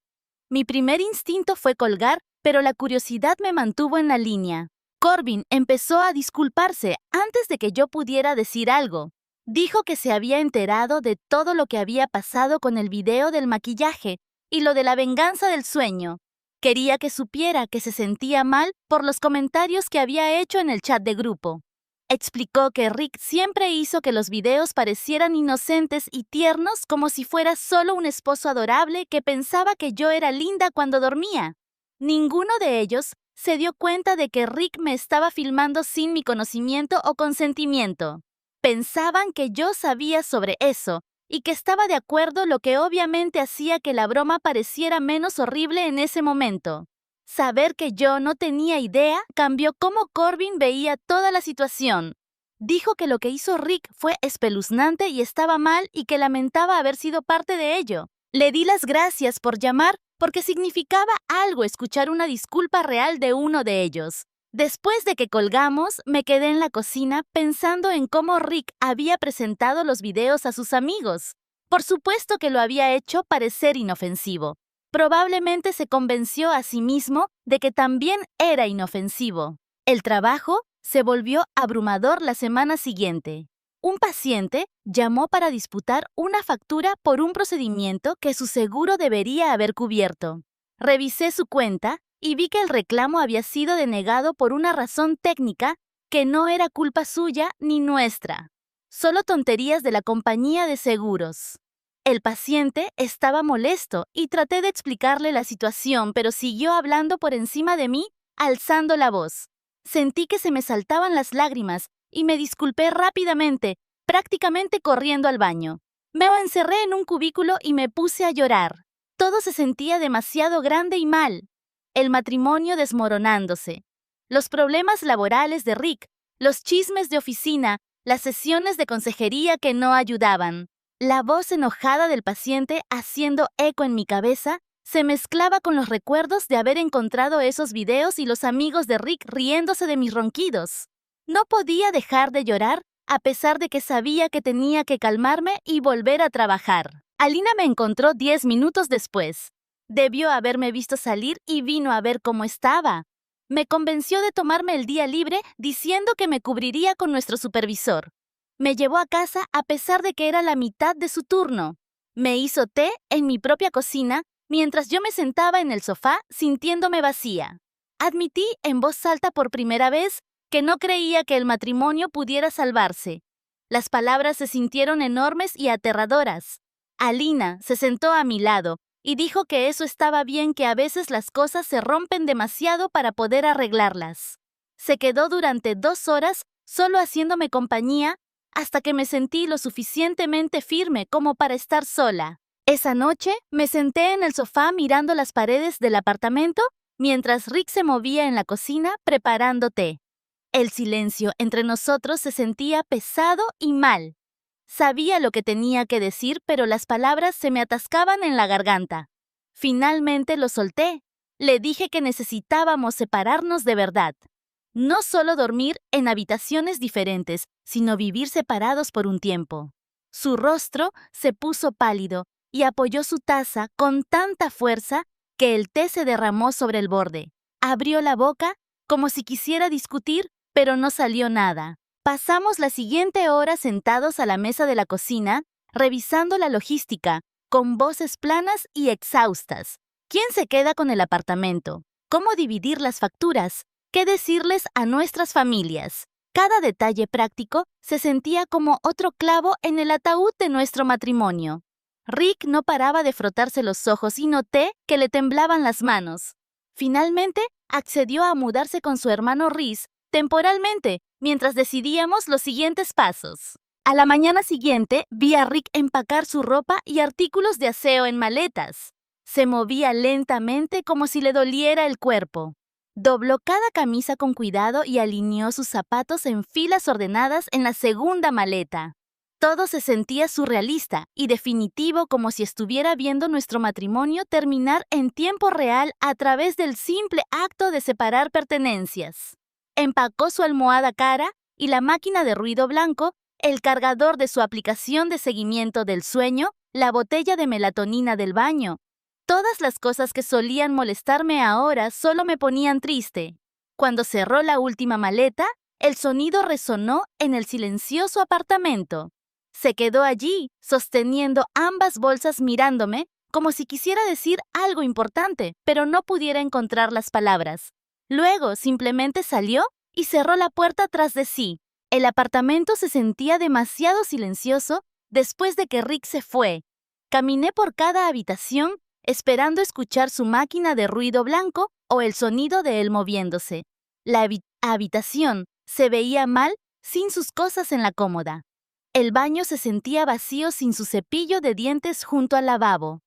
Mi primer instinto fue colgar, pero la curiosidad me mantuvo en la línea. Corbin empezó a disculparse antes de que yo pudiera decir algo. Dijo que se había enterado de todo lo que había pasado con el video del maquillaje y lo de la venganza del sueño. Quería que supiera que se sentía mal por los comentarios que había hecho en el chat de grupo. Explicó que Rick siempre hizo que los videos parecieran inocentes y tiernos como si fuera solo un esposo adorable que pensaba que yo era linda cuando dormía. Ninguno de ellos se dio cuenta de que Rick me estaba filmando sin mi conocimiento o consentimiento. Pensaban que yo sabía sobre eso y que estaba de acuerdo, lo que obviamente hacía que la broma pareciera menos horrible en ese momento. Saber que yo no tenía idea cambió cómo Corbin veía toda la situación. Dijo que lo que hizo Rick fue espeluznante y estaba mal y que lamentaba haber sido parte de ello. Le di las gracias por llamar porque significaba algo escuchar una disculpa real de uno de ellos. Después de que colgamos, me quedé en la cocina pensando en cómo Rick había presentado los videos a sus amigos. Por supuesto que lo había hecho parecer inofensivo. Probablemente se convenció a sí mismo de que también era inofensivo. El trabajo se volvió abrumador la semana siguiente. Un paciente llamó para disputar una factura por un procedimiento que su seguro debería haber cubierto. Revisé su cuenta y vi que el reclamo había sido denegado por una razón técnica que no era culpa suya ni nuestra. Solo tonterías de la compañía de seguros. El paciente estaba molesto y traté de explicarle la situación, pero siguió hablando por encima de mí, alzando la voz. Sentí que se me saltaban las lágrimas y me disculpé rápidamente, prácticamente corriendo al baño. Me encerré en un cubículo y me puse a llorar. Todo se sentía demasiado grande y mal. El matrimonio desmoronándose. Los problemas laborales de Rick, los chismes de oficina, las sesiones de consejería que no ayudaban. La voz enojada del paciente haciendo eco en mi cabeza se mezclaba con los recuerdos de haber encontrado esos videos y los amigos de Rick riéndose de mis ronquidos. No podía dejar de llorar a pesar de que sabía que tenía que calmarme y volver a trabajar. Alina me encontró 10 minutos después. Debió haberme visto salir y vino a ver cómo estaba. Me convenció de tomarme el día libre diciendo que me cubriría con nuestro supervisor. Me llevó a casa a pesar de que era la mitad de su turno. Me hizo té en mi propia cocina mientras yo me sentaba en el sofá sintiéndome vacía. Admití en voz alta por primera vez que no creía que el matrimonio pudiera salvarse. Las palabras se sintieron enormes y aterradoras. Alina se sentó a mi lado y dijo que eso estaba bien, que a veces las cosas se rompen demasiado para poder arreglarlas. Se quedó durante 2 horas solo haciéndome compañía hasta que me sentí lo suficientemente firme como para estar sola. Esa noche me senté en el sofá mirando las paredes del apartamento mientras Rick se movía en la cocina preparando té. El silencio entre nosotros se sentía pesado y mal. Sabía lo que tenía que decir, pero las palabras se me atascaban en la garganta. Finalmente lo solté. Le dije que necesitábamos separarnos de verdad. No solo dormir en habitaciones diferentes, sino vivir separados por un tiempo. Su rostro se puso pálido y apoyó su taza con tanta fuerza que el té se derramó sobre el borde. Abrió la boca como si quisiera discutir, pero no salió nada. Pasamos la siguiente hora sentados a la mesa de la cocina, revisando la logística, con voces planas y exhaustas. ¿Quién se queda con el apartamento? ¿Cómo dividir las facturas? ¿Qué decirles a nuestras familias? Cada detalle práctico se sentía como otro clavo en el ataúd de nuestro matrimonio. Rick no paraba de frotarse los ojos y noté que le temblaban las manos. Finalmente, accedió a mudarse con su hermano Rhys temporalmente, mientras decidíamos los siguientes pasos. A la mañana siguiente, vi a Rick empacar su ropa y artículos de aseo en maletas. Se movía lentamente como si le doliera el cuerpo. Dobló cada camisa con cuidado y alineó sus zapatos en filas ordenadas en la segunda maleta. Todo se sentía surrealista y definitivo, como si estuviera viendo nuestro matrimonio terminar en tiempo real a través del simple acto de separar pertenencias. Empacó su almohada cara y la máquina de ruido blanco, el cargador de su aplicación de seguimiento del sueño, la botella de melatonina del baño. Todas las cosas que solían molestarme ahora solo me ponían triste. Cuando cerró la última maleta, el sonido resonó en el silencioso apartamento. Se quedó allí, sosteniendo ambas bolsas mirándome, como si quisiera decir algo importante, pero no pudiera encontrar las palabras. Luego simplemente salió y cerró la puerta tras de sí. El apartamento se sentía demasiado silencioso después de que Rick se fue. Caminé por cada habitación, esperando escuchar su máquina de ruido blanco o el sonido de él moviéndose. La habitación se veía mal sin sus cosas en la cómoda. El baño se sentía vacío sin su cepillo de dientes junto al lavabo.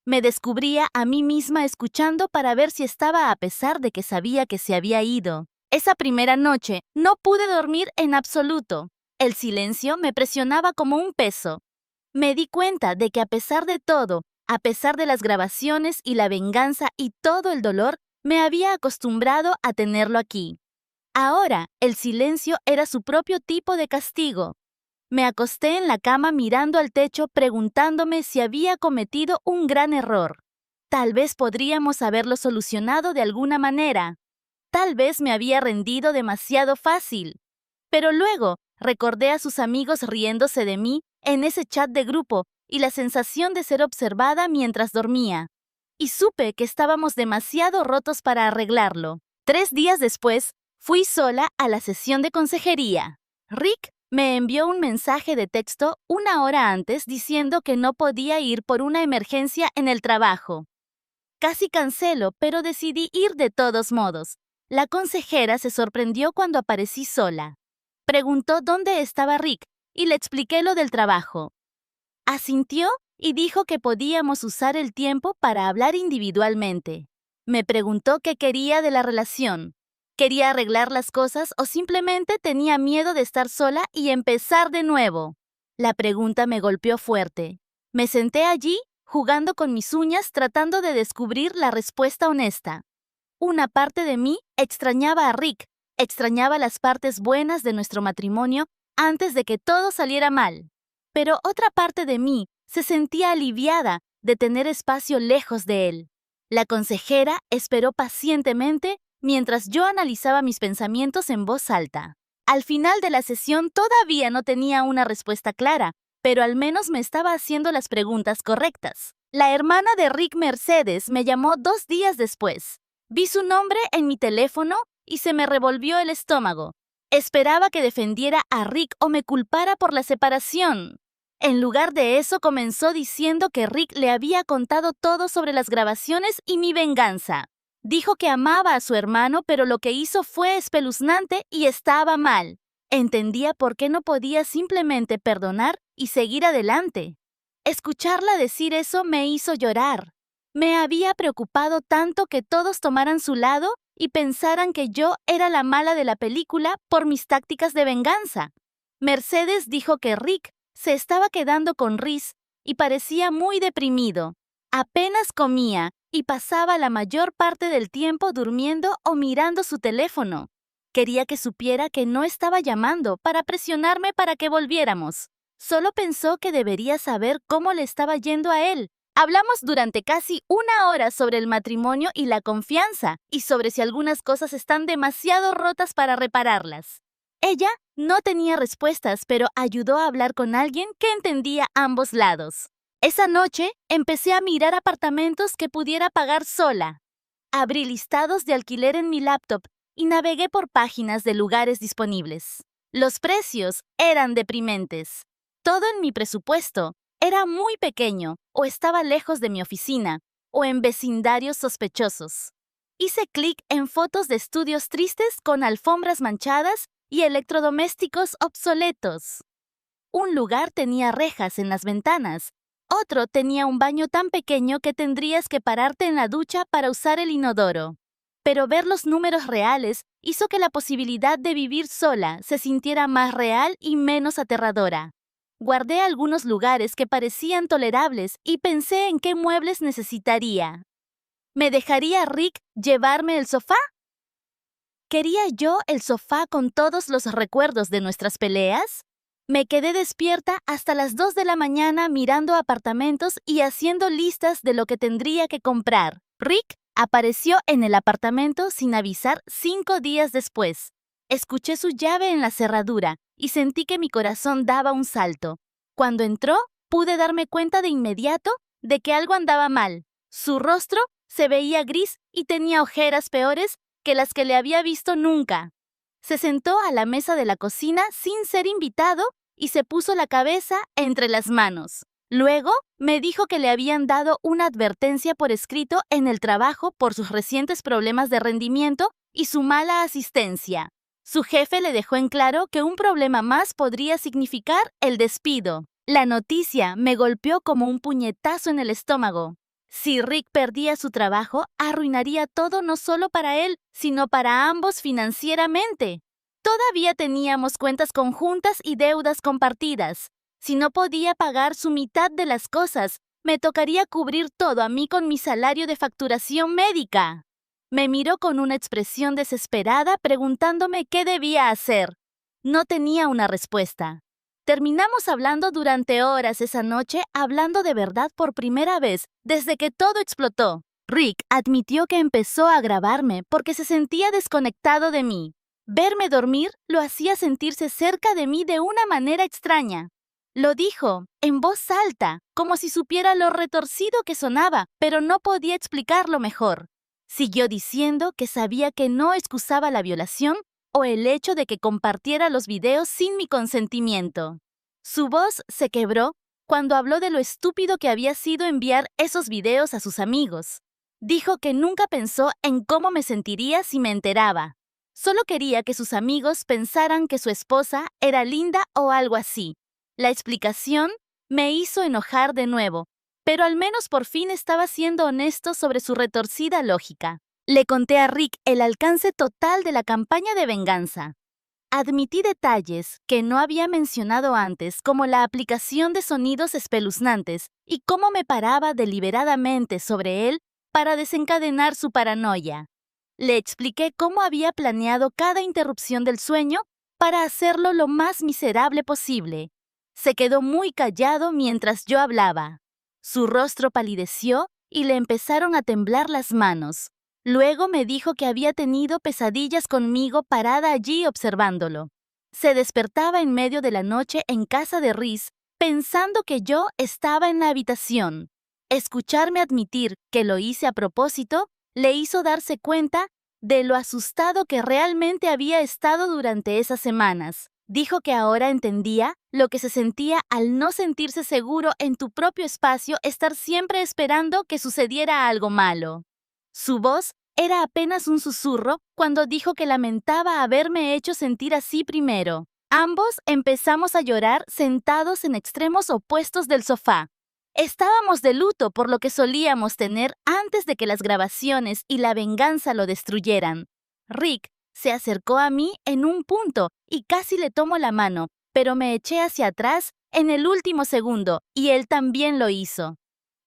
Me descubría a mí misma escuchando para ver si estaba, a pesar de que sabía que se había ido. Esa primera noche no pude dormir en absoluto. El silencio me presionaba como un peso. Me di cuenta de que a pesar de todo, a pesar de las grabaciones y la venganza y todo el dolor, me había acostumbrado a tenerlo aquí. Ahora, el silencio era su propio tipo de castigo. Me acosté en la cama mirando al techo, preguntándome si había cometido un gran error. Tal vez podríamos haberlo solucionado de alguna manera. Tal vez me había rendido demasiado fácil. Pero luego recordé a sus amigos riéndose de mí en ese chat de grupo y la sensación de ser observada mientras dormía. Y supe que estábamos demasiado rotos para arreglarlo. 3 días después, fui sola a la sesión de consejería. Rick me envió un mensaje de texto 1 hora antes diciendo que no podía ir por una emergencia en el trabajo. Casi canceló, pero decidí ir de todos modos. La consejera se sorprendió cuando aparecí sola. Preguntó dónde estaba Rick y le expliqué lo del trabajo. Asintió y dijo que podíamos usar el tiempo para hablar individualmente. Me preguntó qué quería de la relación. ¿Quería arreglar las cosas o simplemente tenía miedo de estar sola y empezar de nuevo? La pregunta me golpeó fuerte. Me senté allí, jugando con mis uñas, tratando de descubrir la respuesta honesta. Una parte de mí extrañaba a Rick, extrañaba las partes buenas de nuestro matrimonio antes de que todo saliera mal. Pero otra parte de mí se sentía aliviada de tener espacio lejos de él. La consejera esperó pacientemente mientras yo analizaba mis pensamientos en voz alta. Al final de la sesión todavía no tenía una respuesta clara, pero al menos me estaba haciendo las preguntas correctas. La hermana de Rick, Mercedes, me llamó 2 días después. Vi su nombre en mi teléfono y se me revolvió el estómago. Esperaba que defendiera a Rick o me culpara por la separación. En lugar de eso, comenzó diciendo que Rick le había contado todo sobre las grabaciones y mi venganza. Dijo que amaba a su hermano, pero lo que hizo fue espeluznante y estaba mal. Entendía por qué no podía simplemente perdonar y seguir adelante. Escucharla decir eso me hizo llorar. Me había preocupado tanto que todos tomaran su lado y pensaran que yo era la mala de la película por mis tácticas de venganza. Mercedes dijo que Rick se estaba quedando con Rhys y parecía muy deprimido. Apenas comía y pasaba la mayor parte del tiempo durmiendo o mirando su teléfono. Quería que supiera que no estaba llamando para presionarme para que volviéramos. Solo pensó que debería saber cómo le estaba yendo a él. Hablamos durante casi 1 hora sobre el matrimonio y la confianza, y sobre si algunas cosas están demasiado rotas para repararlas. Ella no tenía respuestas, pero ayudó a hablar con alguien que entendía ambos lados. Esa noche empecé a mirar apartamentos que pudiera pagar sola. Abrí listados de alquiler en mi laptop y navegué por páginas de lugares disponibles. Los precios eran deprimentes. Todo en mi presupuesto era muy pequeño o estaba lejos de mi oficina o en vecindarios sospechosos. Hice clic en fotos de estudios tristes con alfombras manchadas y electrodomésticos obsoletos. Un lugar tenía rejas en las ventanas. Otro tenía un baño tan pequeño que tendrías que pararte en la ducha para usar el inodoro. Pero ver los números reales hizo que la posibilidad de vivir sola se sintiera más real y menos aterradora. Guardé algunos lugares que parecían tolerables y pensé en qué muebles necesitaría. ¿Me dejaría Rick llevarme el sofá? ¿Quería yo el sofá con todos los recuerdos de nuestras peleas? Me quedé despierta hasta las 2 de la mañana mirando apartamentos y haciendo listas de lo que tendría que comprar. Rick apareció en el apartamento sin avisar 5 días después. Escuché su llave en la cerradura y sentí que mi corazón daba un salto. Cuando entró, pude darme cuenta de inmediato de que algo andaba mal. Su rostro se veía gris y tenía ojeras peores que las que le había visto nunca. Se sentó a la mesa de la cocina sin ser invitado y se puso la cabeza entre las manos. Luego me dijo que le habían dado una advertencia por escrito en el trabajo por sus recientes problemas de rendimiento y su mala asistencia. Su jefe le dejó en claro que un problema más podría significar el despido. La noticia me golpeó como un puñetazo en el estómago. Si Rick perdía su trabajo, arruinaría todo no solo para él, sino para ambos financieramente. Todavía teníamos cuentas conjuntas y deudas compartidas. Si no podía pagar su mitad de las cosas, me tocaría cubrir todo a mí con mi salario de facturación médica. Me miró con una expresión desesperada preguntándome qué debía hacer. No tenía una respuesta. Terminamos hablando durante horas esa noche, hablando de verdad por primera vez desde que todo explotó. Rick admitió que empezó a grabarme porque se sentía desconectado de mí. Verme dormir lo hacía sentirse cerca de mí de una manera extraña. Lo dijo en voz alta, como si supiera lo retorcido que sonaba, pero no podía explicarlo mejor. Siguió diciendo que sabía que no excusaba la violación o el hecho de que compartiera los videos sin mi consentimiento. Su voz se quebró cuando habló de lo estúpido que había sido enviar esos videos a sus amigos. Dijo que nunca pensó en cómo me sentiría si me enteraba. Solo quería que sus amigos pensaran que su esposa era linda o algo así. La explicación me hizo enojar de nuevo, pero al menos por fin estaba siendo honesto sobre su retorcida lógica. Le conté a Rick el alcance total de la campaña de venganza. Admití detalles que no había mencionado antes, como la aplicación de sonidos espeluznantes y cómo me paraba deliberadamente sobre él para desencadenar su paranoia. Le expliqué cómo había planeado cada interrupción del sueño para hacerlo lo más miserable posible. Se quedó muy callado mientras yo hablaba. Su rostro palideció y le empezaron a temblar las manos. Luego me dijo que había tenido pesadillas conmigo parada allí observándolo. Se despertaba en medio de la noche en casa de Rhys, pensando que yo estaba en la habitación. Escucharme admitir que lo hice a propósito le hizo darse cuenta de lo asustado que realmente había estado durante esas semanas. Dijo que ahora entendía lo que se sentía al no sentirse seguro en tu propio espacio, estar siempre esperando que sucediera algo malo. Su voz era apenas un susurro cuando dijo que lamentaba haberme hecho sentir así primero. Ambos empezamos a llorar sentados en extremos opuestos del sofá. Estábamos de luto por lo que solíamos tener antes de que las grabaciones y la venganza lo destruyeran. Rick se acercó a mí en un punto y casi le tomo la mano, pero me eché hacia atrás en el último segundo y él también lo hizo.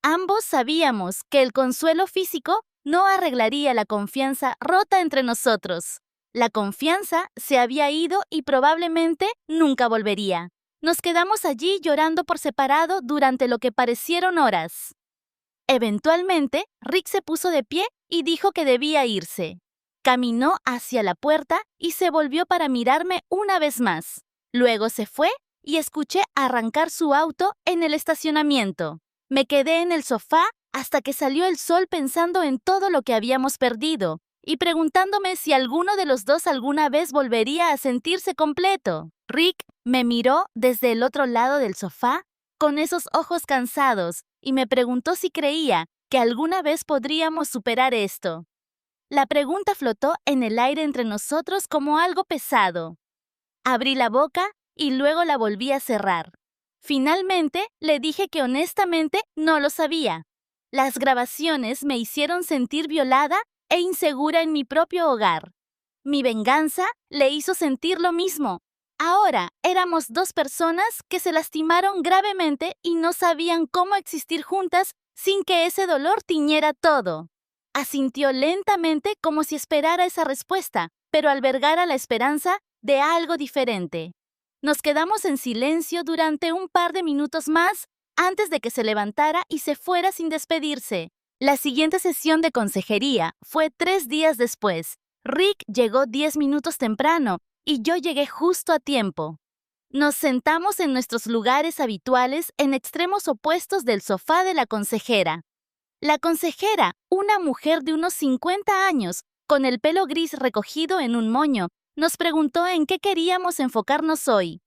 Ambos sabíamos que el consuelo físico no arreglaría la confianza rota entre nosotros. La confianza se había ido y probablemente nunca volvería. Nos quedamos allí llorando por separado durante lo que parecieron horas. Eventualmente, Rick se puso de pie y dijo que debía irse. Caminó hacia la puerta y se volvió para mirarme una vez más. Luego se fue y escuché arrancar su auto en el estacionamiento. Me quedé en el sofá hasta que salió el sol pensando en todo lo que habíamos perdido y preguntándome si alguno de los dos alguna vez volvería a sentirse completo. Rick me miró desde el otro lado del sofá con esos ojos cansados y me preguntó si creía que alguna vez podríamos superar esto. La pregunta flotó en el aire entre nosotros como algo pesado. Abrí la boca y luego la volví a cerrar. Finalmente, le dije que honestamente no lo sabía. Las grabaciones me hicieron sentir violada e insegura en mi propio hogar. Mi venganza le hizo sentir lo mismo. Ahora éramos dos personas que se lastimaron gravemente y no sabían cómo existir juntas sin que ese dolor tiñera todo. Asintió lentamente como si esperara esa respuesta, pero albergara la esperanza de algo diferente. Nos quedamos en silencio durante un par de minutos más antes de que se levantara y se fuera sin despedirse. La siguiente sesión de consejería fue 3 días después. Rick llegó 10 minutos temprano y yo llegué justo a tiempo. Nos sentamos en nuestros lugares habituales en extremos opuestos del sofá de la consejera. La consejera, una mujer de unos 50 años, con el pelo gris recogido en un moño, nos preguntó en qué queríamos enfocarnos hoy.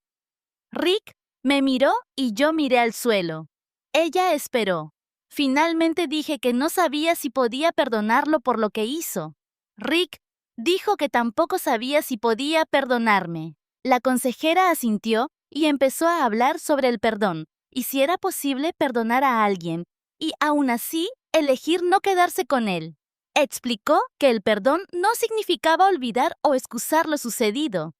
Rick me miró y yo miré al suelo. Ella esperó. Finalmente dije que no sabía si podía perdonarlo por lo que hizo. Rick dijo que tampoco sabía si podía perdonarme. La consejera asintió y empezó a hablar sobre el perdón y si era posible perdonar a alguien y aún así elegir no quedarse con él. Explicó que el perdón no significaba olvidar o excusar lo sucedido.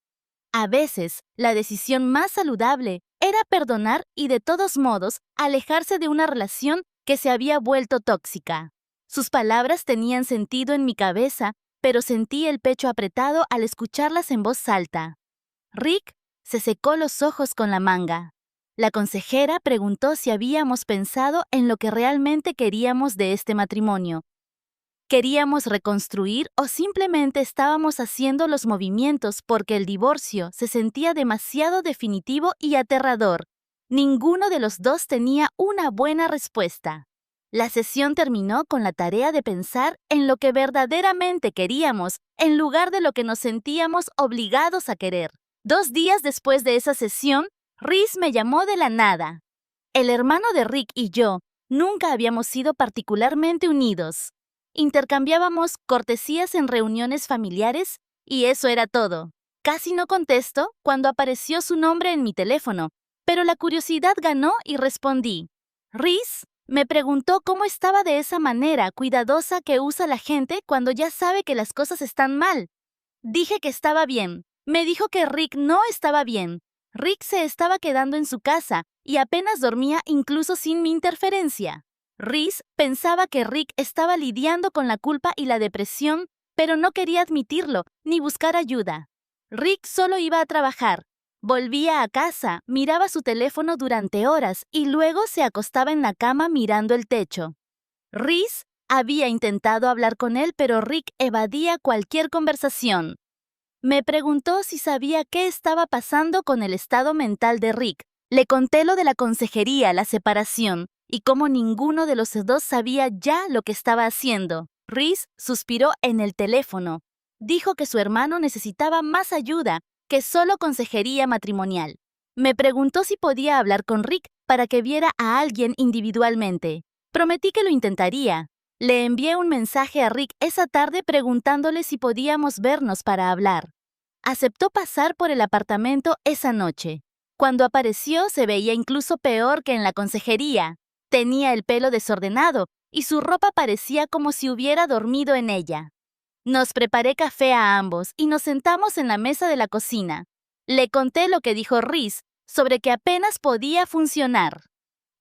A veces, la decisión más saludable era perdonar y de todos modos alejarse de una relación que se había vuelto tóxica. Sus palabras tenían sentido en mi cabeza, pero sentí el pecho apretado al escucharlas en voz alta. Rick se secó los ojos con la manga. La consejera preguntó si habíamos pensado en lo que realmente queríamos de este matrimonio. ¿Queríamos reconstruir o simplemente estábamos haciendo los movimientos porque el divorcio se sentía demasiado definitivo y aterrador? Ninguno de los dos tenía una buena respuesta. La sesión terminó con la tarea de pensar en lo que verdaderamente queríamos en lugar de lo que nos sentíamos obligados a querer. 2 días después de esa sesión, Rhys me llamó de la nada. El hermano de Rick y yo nunca habíamos sido particularmente unidos. Intercambiábamos cortesías en reuniones familiares y eso era todo. Casi no contesto cuando apareció su nombre en mi teléfono, pero la curiosidad ganó y respondí. Rhys me preguntó cómo estaba de esa manera cuidadosa que usa la gente cuando ya sabe que las cosas están mal. Dije que estaba bien. Me dijo que Rick no estaba bien. Rick se estaba quedando en su casa y apenas dormía incluso sin mi interferencia. Rhys pensaba que Rick estaba lidiando con la culpa y la depresión, pero no quería admitirlo ni buscar ayuda. Rick solo iba a trabajar. Volvía a casa, miraba su teléfono durante horas y luego se acostaba en la cama mirando el techo. Rhys había intentado hablar con él, pero Rick evadía cualquier conversación. Me preguntó si sabía qué estaba pasando con el estado mental de Rick. Le conté lo de la consejería, la separación, y cómo ninguno de los dos sabía ya lo que estaba haciendo. Rhys suspiró en el teléfono. Dijo que su hermano necesitaba más ayuda, que solo consejería matrimonial. Me preguntó si podía hablar con Rick para que viera a alguien individualmente. Prometí que lo intentaría. Le envié un mensaje a Rick esa tarde preguntándole si podíamos vernos para hablar. Aceptó pasar por el apartamento esa noche. Cuando apareció se veía incluso peor que en la consejería. Tenía el pelo desordenado y su ropa parecía como si hubiera dormido en ella. Nos preparé café a ambos y nos sentamos en la mesa de la cocina. Le conté lo que dijo Reese sobre que apenas podía funcionar.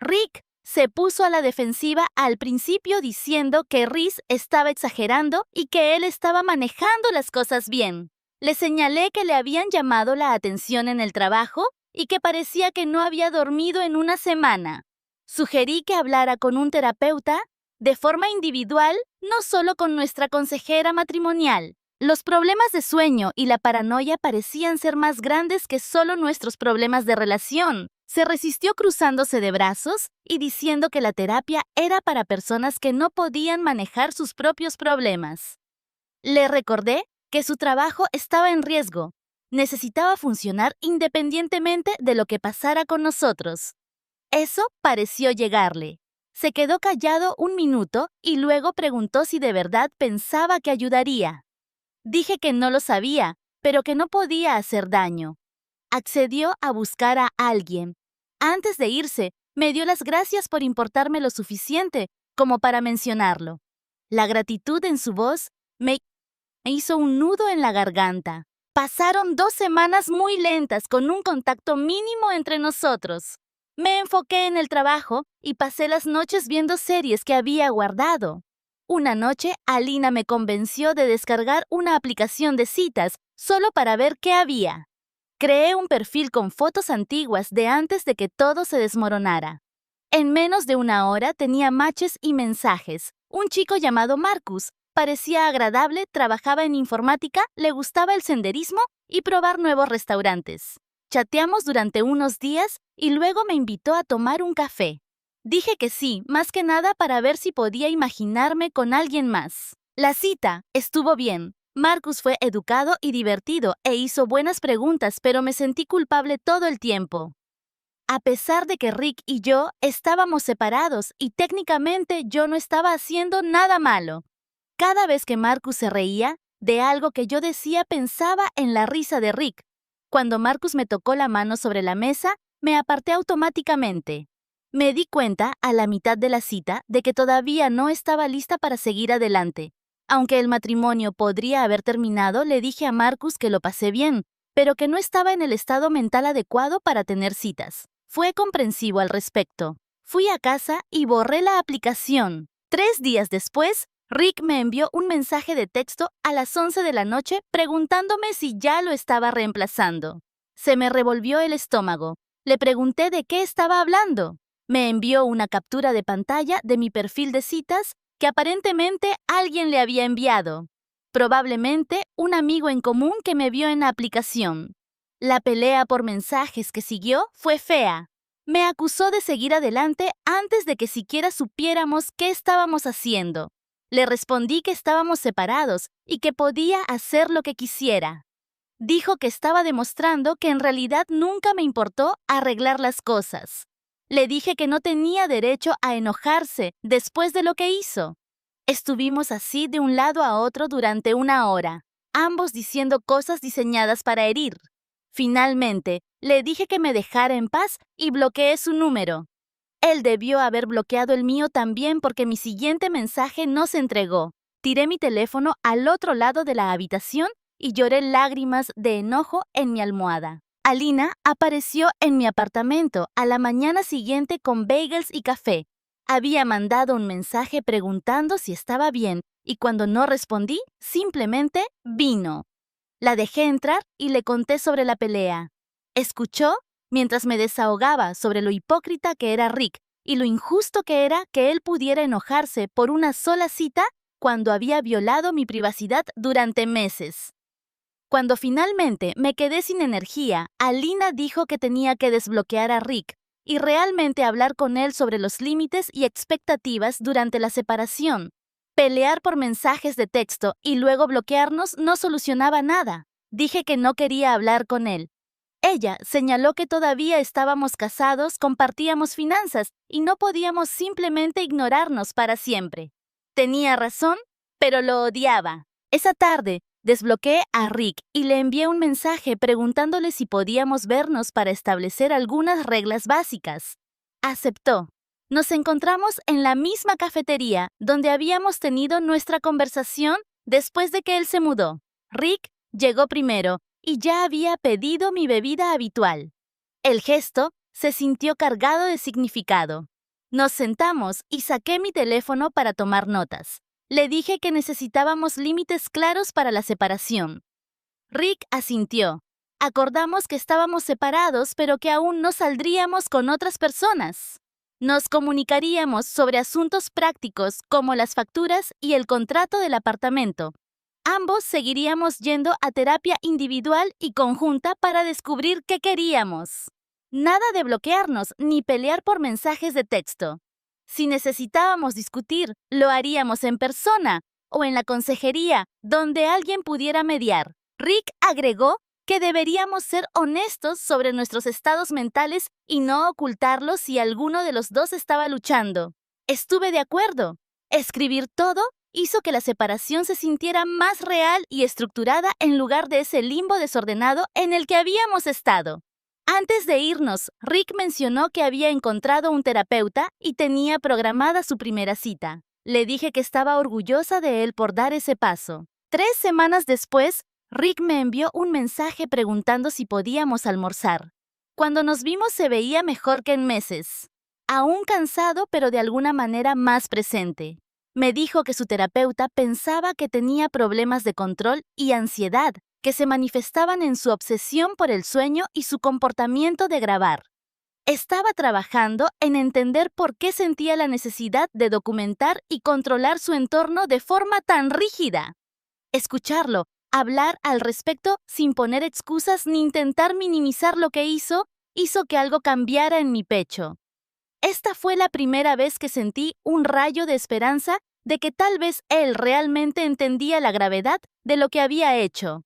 Rick se puso a la defensiva al principio diciendo que Reese estaba exagerando y que él estaba manejando las cosas bien. Le señalé que le habían llamado la atención en el trabajo y que parecía que no había dormido en una semana. Sugerí que hablara con un terapeuta de forma individual, no solo con nuestra consejera matrimonial. Los problemas de sueño y la paranoia parecían ser más grandes que solo nuestros problemas de relación. Se resistió cruzándose de brazos y diciendo que la terapia era para personas que no podían manejar sus propios problemas. Le recordé que su trabajo estaba en riesgo. Necesitaba funcionar independientemente de lo que pasara con nosotros. Eso pareció llegarle. Se quedó callado un minuto y luego preguntó si de verdad pensaba que ayudaría. Dije que no lo sabía, pero que no podía hacer daño. Accedió a buscar a alguien. Antes de irse, me dio las gracias por importarme lo suficiente como para mencionarlo. La gratitud en su voz me hizo un nudo en la garganta. Pasaron 2 semanas muy lentas con un contacto mínimo entre nosotros. Me enfoqué en el trabajo y pasé las noches viendo series que había guardado. Una noche, Alina me convenció de descargar una aplicación de citas solo para ver qué había. Creé un perfil con fotos antiguas de antes de que todo se desmoronara. En menos de una hora tenía matches y mensajes. Un chico llamado Marcus parecía agradable, trabajaba en informática, le gustaba el senderismo y probar nuevos restaurantes. Chateamos durante unos días y luego me invitó a tomar un café. Dije que sí, más que nada para ver si podía imaginarme con alguien más. La cita estuvo bien. Marcus fue educado y divertido e hizo buenas preguntas, pero me sentí culpable todo el tiempo. A pesar de que Rick y yo estábamos separados y técnicamente yo no estaba haciendo nada malo. Cada vez que Marcus se reía, de algo que yo decía pensaba en la risa de Rick. Cuando Marcus me tocó la mano sobre la mesa, me aparté automáticamente. Me di cuenta, a la mitad de la cita, de que todavía no estaba lista para seguir adelante. Aunque el matrimonio podría haber terminado, le dije a Marcus que lo pasé bien, pero que no estaba en el estado mental adecuado para tener citas. Fue comprensivo al respecto. Fui a casa y borré la aplicación. 3 días después, Rick me envió un mensaje de texto a las 11 de la noche preguntándome si ya lo estaba reemplazando. Se me revolvió el estómago. Le pregunté de qué estaba hablando. Me envió una captura de pantalla de mi perfil de citas que aparentemente alguien le había enviado. Probablemente un amigo en común que me vio en la aplicación. La pelea por mensajes que siguió fue fea. Me acusó de seguir adelante antes de que siquiera supiéramos qué estábamos haciendo. Le respondí que estábamos separados y que podía hacer lo que quisiera. Dijo que estaba demostrando que en realidad nunca me importó arreglar las cosas. Le dije que no tenía derecho a enojarse después de lo que hizo. Estuvimos así de un lado a otro durante 1 hora, ambos diciendo cosas diseñadas para herir. Finalmente, le dije que me dejara en paz y bloqueé su número. Él debió haber bloqueado el mío también porque mi siguiente mensaje no se entregó. Tiré mi teléfono al otro lado de la habitación y lloré lágrimas de enojo en mi almohada. Alina apareció en mi apartamento a la mañana siguiente con bagels y café. Había mandado un mensaje preguntando si estaba bien y cuando no respondí, simplemente vino. La dejé entrar y le conté sobre la pelea. Escuchó mientras me desahogaba sobre lo hipócrita que era Rick y lo injusto que era que él pudiera enojarse por una sola cita cuando había violado mi privacidad durante meses. Cuando finalmente me quedé sin energía, Alina dijo que tenía que desbloquear a Rick y realmente hablar con él sobre los límites y expectativas durante la separación. Pelear por mensajes de texto y luego bloquearnos no solucionaba nada. Dije que no quería hablar con él. Ella señaló que todavía estábamos casados, compartíamos finanzas y no podíamos simplemente ignorarnos para siempre. Tenía razón, pero lo odiaba. Esa tarde, desbloqueé a Rick y le envié un mensaje preguntándole si podíamos vernos para establecer algunas reglas básicas. Aceptó. Nos encontramos en la misma cafetería donde habíamos tenido nuestra conversación después de que él se mudó. Rick llegó primero y ya había pedido mi bebida habitual. El gesto se sintió cargado de significado. Nos sentamos y saqué mi teléfono para tomar notas. Le dije que necesitábamos límites claros para la separación. Rick asintió. Acordamos que estábamos separados, pero que aún no saldríamos con otras personas. Nos comunicaríamos sobre asuntos prácticos como las facturas y el contrato del apartamento. Ambos seguiríamos yendo a terapia individual y conjunta para descubrir qué queríamos. Nada de bloquearnos ni pelear por mensajes de texto. Si necesitábamos discutir, lo haríamos en persona o en la consejería, donde alguien pudiera mediar. Rick agregó que deberíamos ser honestos sobre nuestros estados mentales y no ocultarlos si alguno de los dos estaba luchando. Estuve de acuerdo. Escribir todo hizo que la separación se sintiera más real y estructurada en lugar de ese limbo desordenado en el que habíamos estado. Antes de irnos, Rick mencionó que había encontrado un terapeuta y tenía programada su primera cita. Le dije que estaba orgullosa de él por dar ese paso. 3 semanas después, Rick me envió un mensaje preguntando si podíamos almorzar. Cuando nos vimos se veía mejor que en meses. Aún cansado, pero de alguna manera más presente. Me dijo que su terapeuta pensaba que tenía problemas de control y ansiedad que se manifestaban en su obsesión por el sueño y su comportamiento de grabar. Estaba trabajando en entender por qué sentía la necesidad de documentar y controlar su entorno de forma tan rígida. Escucharlo, hablar al respecto sin poner excusas ni intentar minimizar lo que hizo que algo cambiara en mi pecho. Esta fue la primera vez que sentí un rayo de esperanza de que tal vez él realmente entendía la gravedad de lo que había hecho.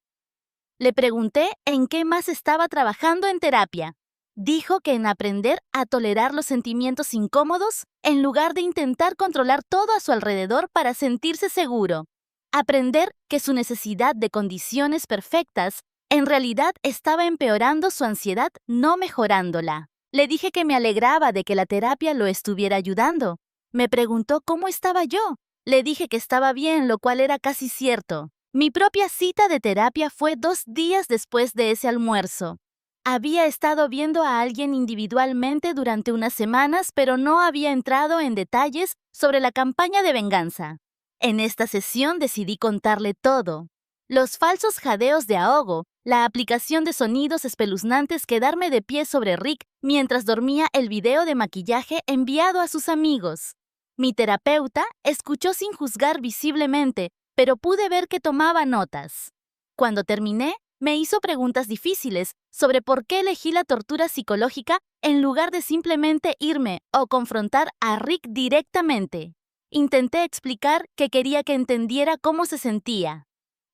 Le pregunté en qué más estaba trabajando en terapia. Dijo que en aprender a tolerar los sentimientos incómodos en lugar de intentar controlar todo a su alrededor para sentirse seguro. Aprender que su necesidad de condiciones perfectas en realidad estaba empeorando su ansiedad, no mejorándola. Le dije que me alegraba de que la terapia lo estuviera ayudando. Me preguntó cómo estaba yo. Le dije que estaba bien, lo cual era casi cierto. Mi propia cita de terapia fue 2 días después de ese almuerzo. Había estado viendo a alguien individualmente durante unas semanas, pero no había entrado en detalles sobre la campaña de venganza. En esta sesión decidí contarle todo. Los falsos jadeos de ahogo, la aplicación de sonidos espeluznantes, quedarme de pie sobre Rick mientras dormía, el video de maquillaje enviado a sus amigos. Mi terapeuta escuchó sin juzgar visiblemente, pero pude ver que tomaba notas. Cuando terminé, me hizo preguntas difíciles sobre por qué elegí la tortura psicológica en lugar de simplemente irme o confrontar a Rick directamente. Intenté explicar que quería que entendiera cómo se sentía.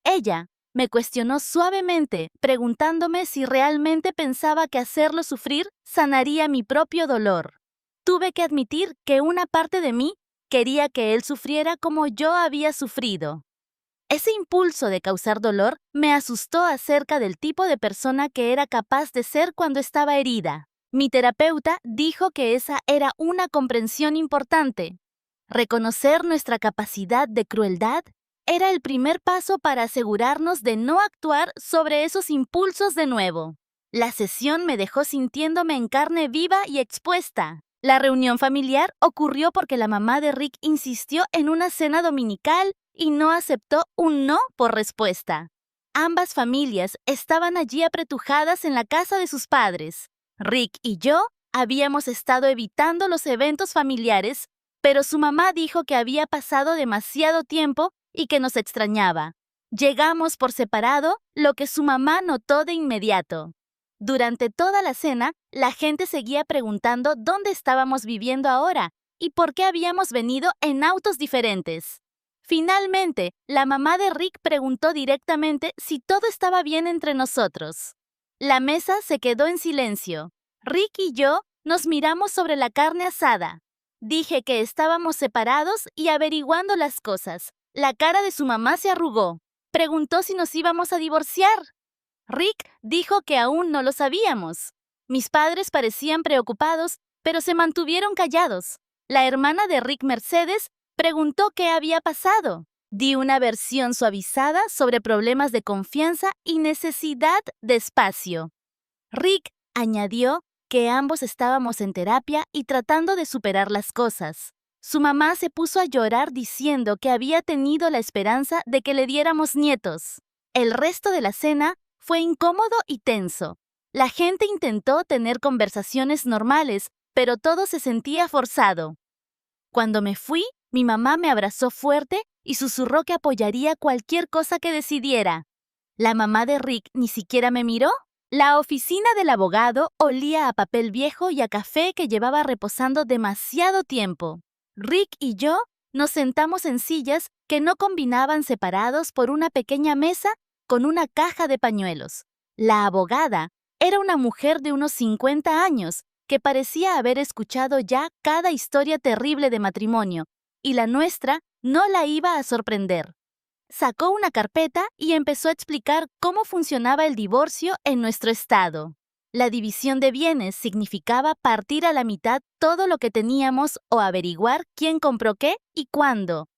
Ella me cuestionó suavemente, preguntándome si realmente pensaba que hacerlo sufrir sanaría mi propio dolor. Tuve que admitir que una parte de mí quería que él sufriera como yo había sufrido. Ese impulso de causar dolor me asustó acerca del tipo de persona que era capaz de ser cuando estaba herida. Mi terapeuta dijo que esa era una comprensión importante. Reconocer nuestra capacidad de crueldad era el primer paso para asegurarnos de no actuar sobre esos impulsos de nuevo. La sesión me dejó sintiéndome en carne viva y expuesta. La reunión familiar ocurrió porque la mamá de Rick insistió en una cena dominical y no aceptó un no por respuesta. Ambas familias estaban allí apretujadas en la casa de sus padres. Rick y yo habíamos estado evitando los eventos familiares, pero su mamá dijo que había pasado demasiado tiempo y que nos extrañaba. Llegamos por separado, lo que su mamá notó de inmediato. Durante toda la cena, la gente seguía preguntando dónde estábamos viviendo ahora y por qué habíamos venido en autos diferentes. Finalmente, la mamá de Rick preguntó directamente si todo estaba bien entre nosotros. La mesa se quedó en silencio. Rick y yo nos miramos sobre la carne asada. Dije que estábamos separados y averiguando las cosas. La cara de su mamá se arrugó. Preguntó si nos íbamos a divorciar. Rick dijo que aún no lo sabíamos. Mis padres parecían preocupados, pero se mantuvieron callados. La hermana de Rick, Mercedes, preguntó qué había pasado. Di una versión suavizada sobre problemas de confianza y necesidad de espacio. Rick añadió que ambos estábamos en terapia y tratando de superar las cosas. Su mamá se puso a llorar diciendo que había tenido la esperanza de que le diéramos nietos. El resto de la cena fue incómodo y tenso. La gente intentó tener conversaciones normales, pero todo se sentía forzado. Cuando me fui, mi mamá me abrazó fuerte y susurró que apoyaría cualquier cosa que decidiera. La mamá de Rick ni siquiera me miró. La oficina del abogado olía a papel viejo y a café que llevaba reposando demasiado tiempo. Rick y yo nos sentamos en sillas que no combinaban separados por una pequeña mesa con una caja de pañuelos. La abogada era una mujer de unos 50 años que parecía haber escuchado ya cada historia terrible de matrimonio, y la nuestra no la iba a sorprender. Sacó una carpeta y empezó a explicar cómo funcionaba el divorcio en nuestro estado. La división de bienes significaba partir a la mitad todo lo que teníamos o averiguar quién compró qué y cuándo.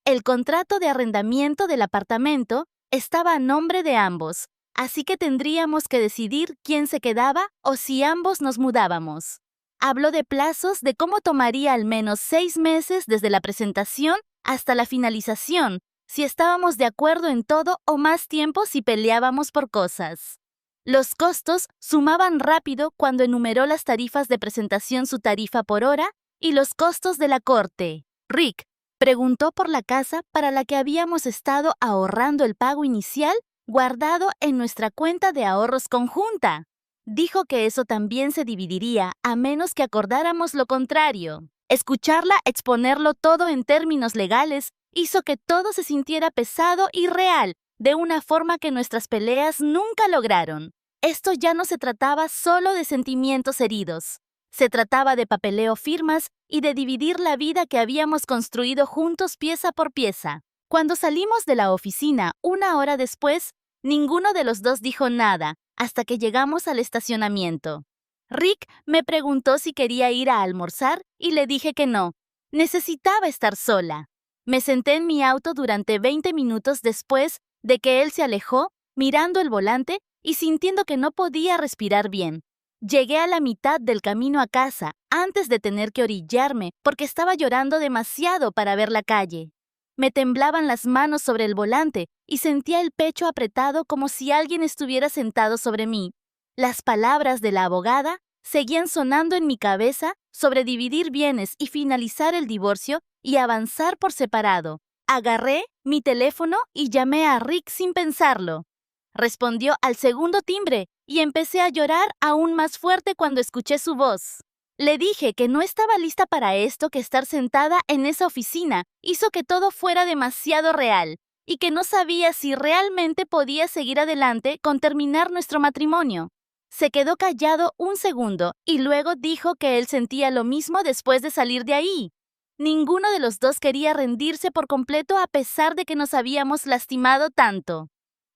El contrato de arrendamiento del apartamento estaba a nombre de ambos, así que tendríamos que decidir quién se quedaba o si ambos nos mudábamos. Habló de plazos de cómo tomaría al menos 6 meses desde la presentación hasta la finalización, si estábamos de acuerdo en todo o más tiempo si peleábamos por cosas. Los costos sumaban rápido cuando enumeró las tarifas de presentación, su tarifa por hora y los costos de la corte. Rick preguntó por la casa para la que habíamos estado ahorrando el pago inicial guardado en nuestra cuenta de ahorros conjunta. Dijo que eso también se dividiría a menos que acordáramos lo contrario. Escucharla exponerlo todo en términos legales hizo que todo se sintiera pesado y real, de una forma que nuestras peleas nunca lograron. Esto ya no se trataba solo de sentimientos heridos. Se trataba de papeleo, firmas y de dividir la vida que habíamos construido juntos pieza por pieza. Cuando salimos de la oficina 1 hora después, ninguno de los dos dijo nada hasta que llegamos al estacionamiento. Rick me preguntó si quería ir a almorzar y le dije que no. Necesitaba estar sola. Me senté en mi auto durante 20 minutos después de que él se alejó, mirando el volante y sintiendo que no podía respirar bien. Llegué a la mitad del camino a casa antes de tener que orillarme porque estaba llorando demasiado para ver la calle. Me temblaban las manos sobre el volante y sentía el pecho apretado como si alguien estuviera sentado sobre mí. Las palabras de la abogada seguían sonando en mi cabeza sobre dividir bienes y finalizar el divorcio y avanzar por separado. Agarré mi teléfono y llamé a Rick sin pensarlo. Respondió al segundo timbre y empecé a llorar aún más fuerte cuando escuché su voz. Le dije que no estaba lista para esto, que estar sentada en esa oficina hizo que todo fuera demasiado real y que no sabía si realmente podía seguir adelante con terminar nuestro matrimonio. Se quedó callado un segundo y luego dijo que él sentía lo mismo después de salir de ahí. Ninguno de los dos quería rendirse por completo a pesar de que nos habíamos lastimado tanto.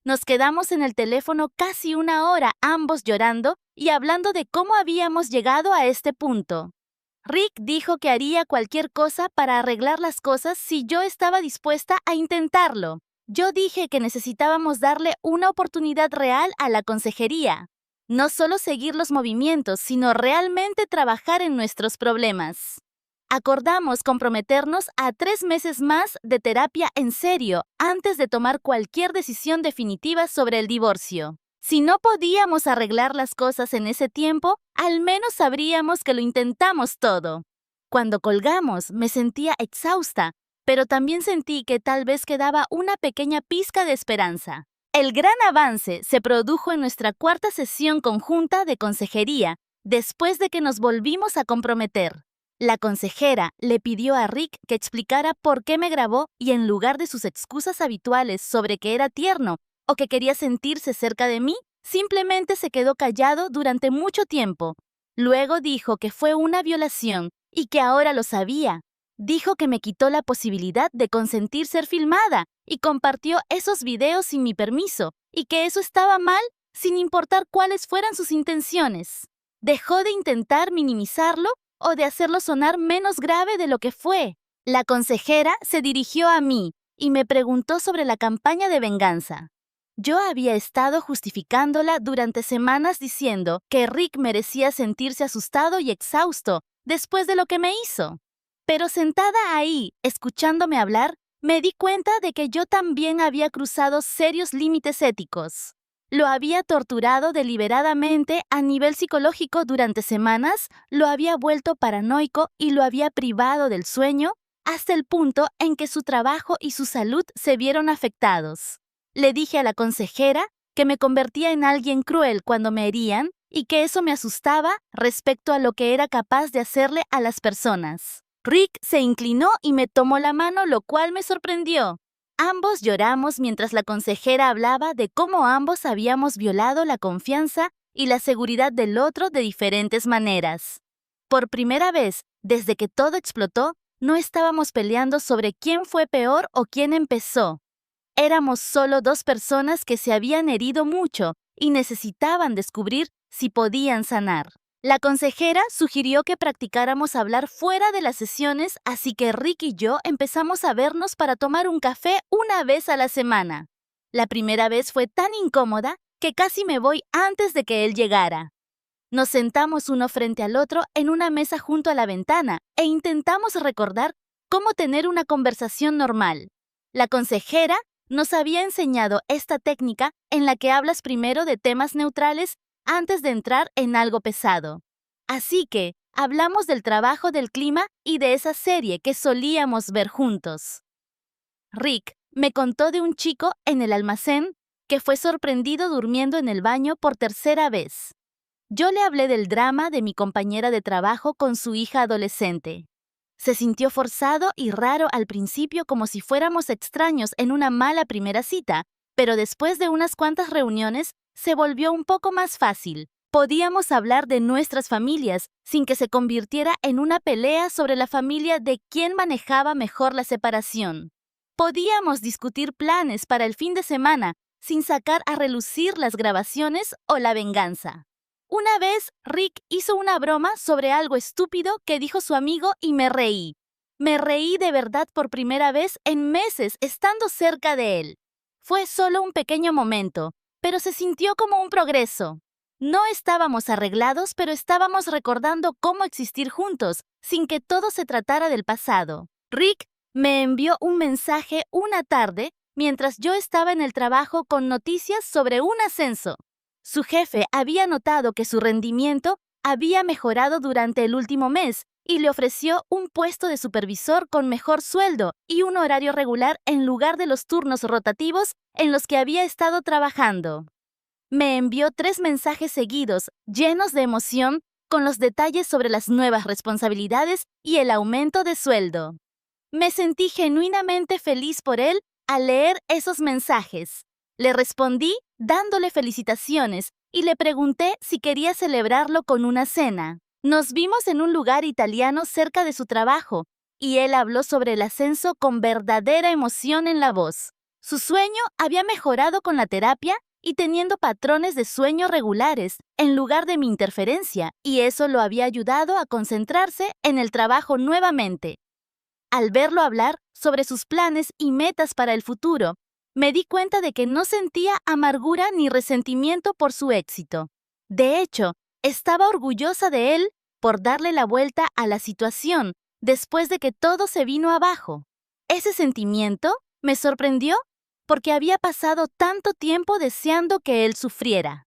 Nos quedamos en el teléfono casi 1 hora, ambos llorando y hablando de cómo habíamos llegado a este punto. Rick dijo que haría cualquier cosa para arreglar las cosas si yo estaba dispuesta a intentarlo. Yo dije que necesitábamos darle una oportunidad real a la consejería. No solo seguir los movimientos, sino realmente trabajar en nuestros problemas. Acordamos comprometernos a 3 meses más de terapia en serio antes de tomar cualquier decisión definitiva sobre el divorcio. Si no podíamos arreglar las cosas en ese tiempo, al menos sabríamos que lo intentamos todo. Cuando colgamos, me sentía exhausta, pero también sentí que tal vez quedaba una pequeña pizca de esperanza. El gran avance se produjo en nuestra 4ª sesión conjunta de consejería, después de que nos volvimos a comprometer. La consejera le pidió a Rick que explicara por qué me grabó y en lugar de sus excusas habituales sobre que era tierno o que quería sentirse cerca de mí, simplemente se quedó callado durante mucho tiempo. Luego dijo que fue una violación y que ahora lo sabía. Dijo que me quitó la posibilidad de consentir ser filmada y compartió esos videos sin mi permiso y que eso estaba mal sin importar cuáles fueran sus intenciones. Dejó de intentar minimizarlo o de hacerlo sonar menos grave de lo que fue. La consejera se dirigió a mí y me preguntó sobre la campaña de venganza. Yo había estado justificándola durante semanas diciendo que Rick merecía sentirse asustado y exhausto después de lo que me hizo. Pero sentada ahí, escuchándome hablar, me di cuenta de que yo también había cruzado serios límites éticos. Lo había torturado deliberadamente a nivel psicológico durante semanas, lo había vuelto paranoico y lo había privado del sueño hasta el punto en que su trabajo y su salud se vieron afectados. Le dije a la consejera que me convertía en alguien cruel cuando me herían y que eso me asustaba respecto a lo que era capaz de hacerle a las personas. Rick se inclinó y me tomó la mano, lo cual me sorprendió. Ambos lloramos mientras la consejera hablaba de cómo ambos habíamos violado la confianza y la seguridad del otro de diferentes maneras. Por primera vez, desde que todo explotó, no estábamos peleando sobre quién fue peor o quién empezó. Éramos solo dos personas que se habían herido mucho y necesitaban descubrir si podían sanar. La consejera sugirió que practicáramos hablar fuera de las sesiones, así que Rick y yo empezamos a vernos para tomar un café una vez a la semana. La primera vez fue tan incómoda que casi me voy antes de que él llegara. Nos sentamos uno frente al otro en una mesa junto a la ventana e intentamos recordar cómo tener una conversación normal. La consejera nos había enseñado esta técnica en la que hablas primero de temas neutrales antes de entrar en algo pesado. Así que hablamos del trabajo del clima y de esa serie que solíamos ver juntos. Rick me contó de un chico en el almacén que fue sorprendido durmiendo en el baño por tercera vez. Yo le hablé del drama de mi compañera de trabajo con su hija adolescente. Se sintió forzado y raro al principio, como si fuéramos extraños en una mala primera cita, pero después de unas cuantas reuniones se volvió un poco más fácil. Podíamos hablar de nuestras familias sin que se convirtiera en una pelea sobre la familia de quién manejaba mejor la separación. Podíamos discutir planes para el fin de semana sin sacar a relucir las grabaciones o la venganza. Una vez, Rick hizo una broma sobre algo estúpido que dijo su amigo y me reí. Me reí de verdad por primera vez en meses estando cerca de él. Fue solo un pequeño momento, pero se sintió como un progreso. No estábamos arreglados, pero estábamos recordando cómo existir juntos, sin que todo se tratara del pasado. Rick me envió un mensaje una tarde mientras yo estaba en el trabajo con noticias sobre un ascenso. Su jefe había notado que su rendimiento había mejorado durante el último mes y le ofreció un puesto de supervisor con mejor sueldo y un horario regular en lugar de los turnos rotativos en los que había estado trabajando. Me envió 3 mensajes seguidos, llenos de emoción, con los detalles sobre las nuevas responsabilidades y el aumento de sueldo. Me sentí genuinamente feliz por él al leer esos mensajes. Le respondí dándole felicitaciones y le pregunté si quería celebrarlo con una cena. Nos vimos en un lugar italiano cerca de su trabajo y él habló sobre el ascenso con verdadera emoción en la voz. Su sueño había mejorado con la terapia y teniendo patrones de sueño regulares en lugar de mi interferencia, y eso lo había ayudado a concentrarse en el trabajo nuevamente. Al verlo hablar sobre sus planes y metas para el futuro, me di cuenta de que no sentía amargura ni resentimiento por su éxito. De hecho, estaba orgullosa de él por darle la vuelta a la situación después de que todo se vino abajo. Ese sentimiento me sorprendió porque había pasado tanto tiempo deseando que él sufriera.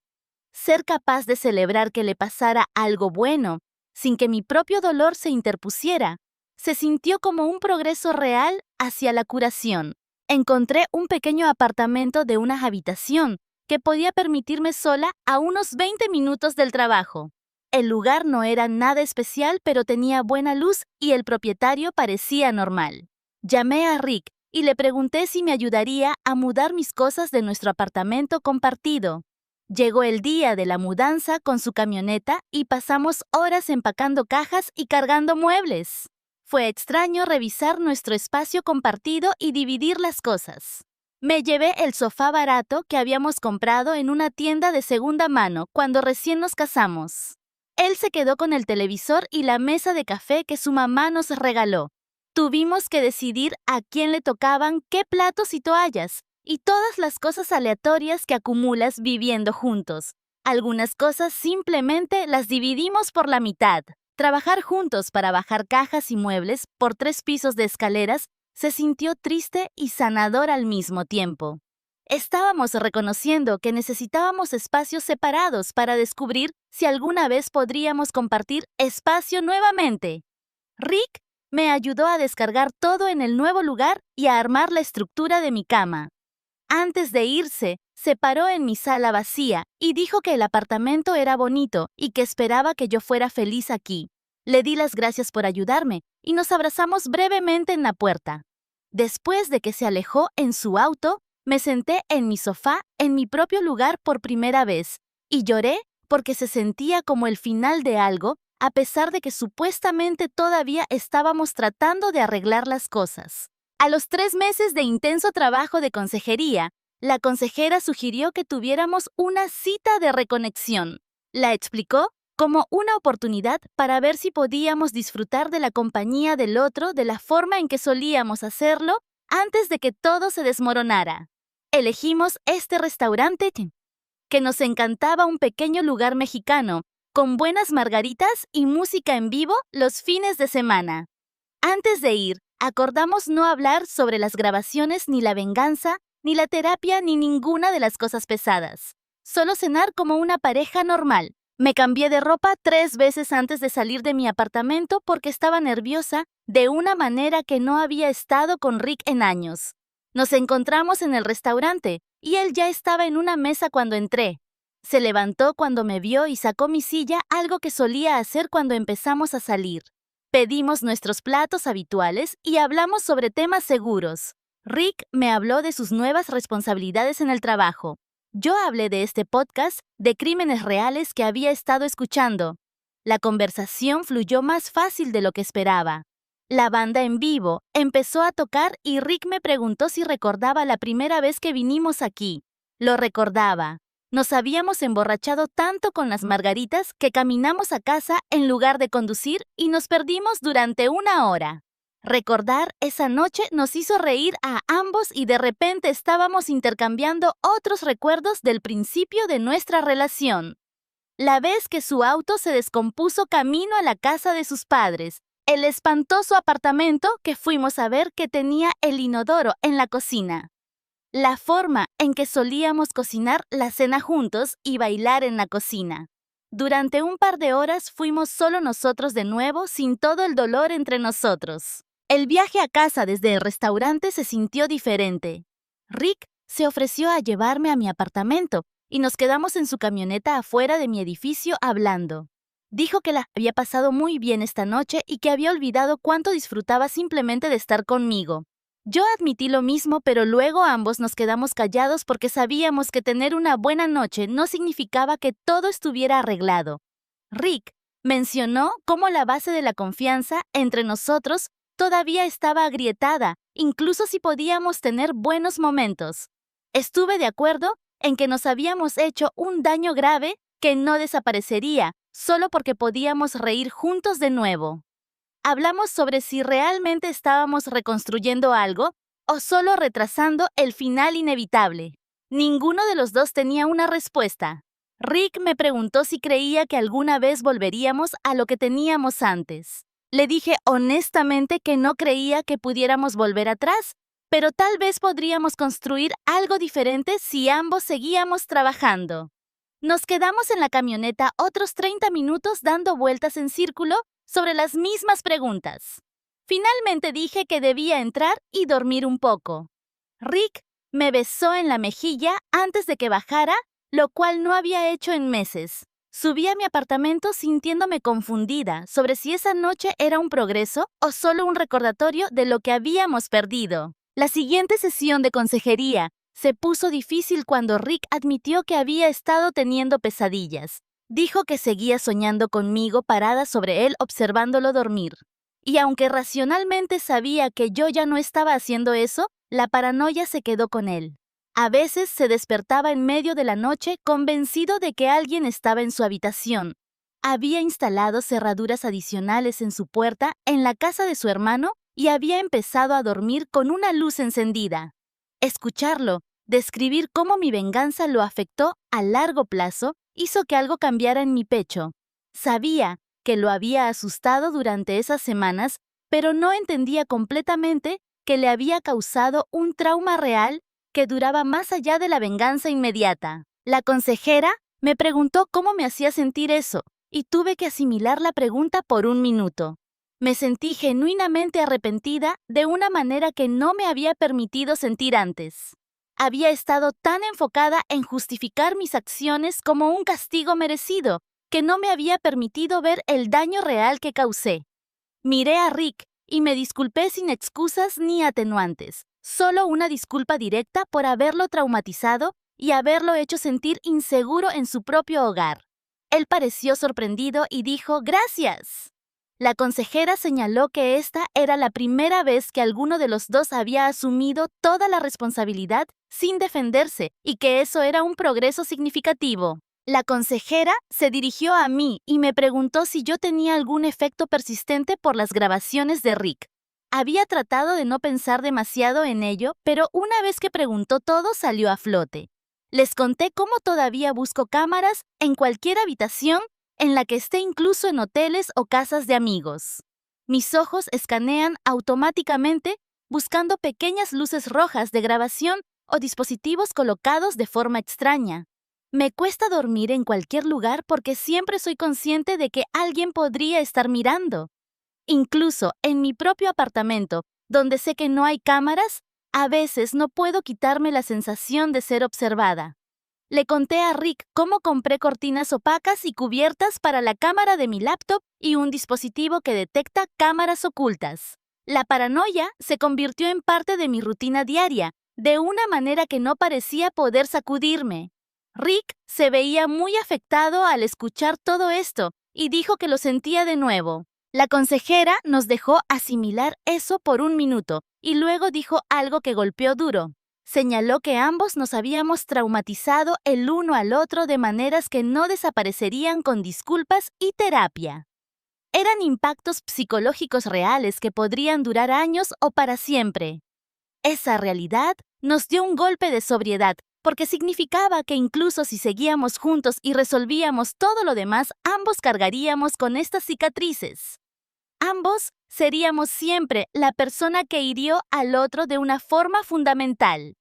Ser capaz de celebrar que le pasara algo bueno, sin que mi propio dolor se interpusiera, se sintió como un progreso real hacia la curación. Encontré un pequeño apartamento de una habitación que podía permitirme sola a unos 20 minutos del trabajo. El lugar no era nada especial, pero tenía buena luz y el propietario parecía normal. Llamé a Rick y le pregunté si me ayudaría a mudar mis cosas de nuestro apartamento compartido. Llegó el día de la mudanza con su camioneta y pasamos horas empacando cajas y cargando muebles. Fue extraño revisar nuestro espacio compartido y dividir las cosas. Me llevé el sofá barato que habíamos comprado en una tienda de segunda mano cuando recién nos casamos. Él se quedó con el televisor y la mesa de café que su mamá nos regaló. Tuvimos que decidir a quién le tocaban qué platos y toallas, y todas las cosas aleatorias que acumulas viviendo juntos. Algunas cosas simplemente las dividimos por la mitad. Trabajar juntos para bajar cajas y muebles por 3 pisos de escaleras se sintió triste y sanador al mismo tiempo. Estábamos reconociendo que necesitábamos espacios separados para descubrir si alguna vez podríamos compartir espacio nuevamente. Rick me ayudó a descargar todo en el nuevo lugar y a armar la estructura de mi cama. Antes de irse, se paró en mi sala vacía y dijo que el apartamento era bonito y que esperaba que yo fuera feliz aquí. Le di las gracias por ayudarme y nos abrazamos brevemente en la puerta. Después de que se alejó en su auto, me senté en mi sofá en mi propio lugar por primera vez y lloré porque se sentía como el final de algo, a pesar de que supuestamente todavía estábamos tratando de arreglar las cosas. A los 3 meses de intenso trabajo de consejería, la consejera sugirió que tuviéramos una cita de reconexión. La explicó como una oportunidad para ver si podíamos disfrutar de la compañía del otro de la forma en que solíamos hacerlo antes de que todo se desmoronara. Elegimos este restaurante que nos encantaba, un pequeño lugar mexicano con buenas margaritas y música en vivo los fines de semana. Antes de ir, acordamos no hablar sobre las grabaciones, ni la venganza, ni la terapia, ni ninguna de las cosas pesadas. Solo cenar como una pareja normal. Me cambié de ropa 3 veces antes de salir de mi apartamento porque estaba nerviosa de una manera que no había estado con Rick en años. Nos encontramos en el restaurante y él ya estaba en una mesa cuando entré. Se levantó cuando me vio y sacó mi silla, algo que solía hacer cuando empezamos a salir. Pedimos nuestros platos habituales y hablamos sobre temas seguros. Rick me habló de sus nuevas responsabilidades en el trabajo. Yo hablé de este podcast de crímenes reales que había estado escuchando. La conversación fluyó más fácil de lo que esperaba. La banda en vivo empezó a tocar y Rick me preguntó si recordaba la primera vez que vinimos aquí. Lo recordaba. Nos habíamos emborrachado tanto con las margaritas que caminamos a casa en lugar de conducir y nos perdimos durante 1 hora. Recordar esa noche nos hizo reír a ambos y de repente estábamos intercambiando otros recuerdos del principio de nuestra relación. La vez que su auto se descompuso camino a la casa de sus padres, el espantoso apartamento que fuimos a ver que tenía el inodoro en la cocina. La forma en que solíamos cocinar la cena juntos y bailar en la cocina. Durante un par de horas fuimos solo nosotros de nuevo, sin todo el dolor entre nosotros. El viaje a casa desde el restaurante se sintió diferente. Rick se ofreció a llevarme a mi apartamento y nos quedamos en su camioneta afuera de mi edificio hablando. Dijo que la había pasado muy bien esta noche y que había olvidado cuánto disfrutaba simplemente de estar conmigo. Yo admití lo mismo, pero luego ambos nos quedamos callados porque sabíamos que tener una buena noche no significaba que todo estuviera arreglado. Rick mencionó cómo la base de la confianza entre nosotros todavía estaba agrietada, incluso si podíamos tener buenos momentos. Estuve de acuerdo en que nos habíamos hecho un daño grave que no desaparecería solo porque podíamos reír juntos de nuevo. Hablamos sobre si realmente estábamos reconstruyendo algo o solo retrasando el final inevitable. Ninguno de los dos tenía una respuesta. Rick me preguntó si creía que alguna vez volveríamos a lo que teníamos antes. Le dije honestamente que no creía que pudiéramos volver atrás, pero tal vez podríamos construir algo diferente si ambos seguíamos trabajando. Nos quedamos en la camioneta otros 30 minutos dando vueltas en círculo sobre las mismas preguntas. Finalmente dije que debía entrar y dormir un poco. Rick me besó en la mejilla antes de que bajara, lo cual no había hecho en meses. Subí a mi apartamento sintiéndome confundida sobre si esa noche era un progreso o solo un recordatorio de lo que habíamos perdido. La siguiente sesión de consejería se puso difícil cuando Rick admitió que había estado teniendo pesadillas. Dijo que seguía soñando conmigo parada sobre él observándolo dormir. Y aunque racionalmente sabía que yo ya no estaba haciendo eso, la paranoia se quedó con él. A veces se despertaba en medio de la noche convencido de que alguien estaba en su habitación. Había instalado cerraduras adicionales en su puerta en la casa de su hermano y había empezado a dormir con una luz encendida. Escucharlo, describir cómo mi venganza lo afectó a largo plazo, hizo que algo cambiara en mi pecho. Sabía que lo había asustado durante esas semanas, pero no entendía completamente que le había causado un trauma real que duraba más allá de la venganza inmediata. La consejera me preguntó cómo me hacía sentir eso, y tuve que asimilar la pregunta por un minuto. Me sentí genuinamente arrepentida de una manera que no me había permitido sentir antes. Había estado tan enfocada en justificar mis acciones como un castigo merecido, que no me había permitido ver el daño real que causé. Miré a Rick y me disculpé sin excusas ni atenuantes, solo una disculpa directa por haberlo traumatizado y haberlo hecho sentir inseguro en su propio hogar. Él pareció sorprendido y dijo «Gracias». La consejera señaló que esta era la primera vez que alguno de los dos había asumido toda la responsabilidad sin defenderse y que eso era un progreso significativo. La consejera se dirigió a mí y me preguntó si yo tenía algún efecto persistente por las grabaciones de Rick. Había tratado de no pensar demasiado en ello, pero una vez que preguntó todo salió a flote. Les conté cómo todavía busco cámaras en cualquier habitación en la que esté, incluso en hoteles o casas de amigos. Mis ojos escanean automáticamente buscando pequeñas luces rojas de grabación o dispositivos colocados de forma extraña. Me cuesta dormir en cualquier lugar porque siempre soy consciente de que alguien podría estar mirando. Incluso en mi propio apartamento, donde sé que no hay cámaras, a veces no puedo quitarme la sensación de ser observada. Le conté a Rick cómo compré cortinas opacas y cubiertas para la cámara de mi laptop y un dispositivo que detecta cámaras ocultas. La paranoia se convirtió en parte de mi rutina diaria, de una manera que no parecía poder sacudirme. Rick se veía muy afectado al escuchar todo esto y dijo que lo sentía de nuevo. La consejera nos dejó asimilar eso por un minuto y luego dijo algo que golpeó duro. Señaló que ambos nos habíamos traumatizado el uno al otro de maneras que no desaparecerían con disculpas y terapia. Eran impactos psicológicos reales que podrían durar años o para siempre. Esa realidad nos dio un golpe de sobriedad, porque significaba que incluso si seguíamos juntos y resolvíamos todo lo demás, ambos cargaríamos con estas cicatrices. Ambos seríamos siempre la persona que hirió al otro de una forma fundamental.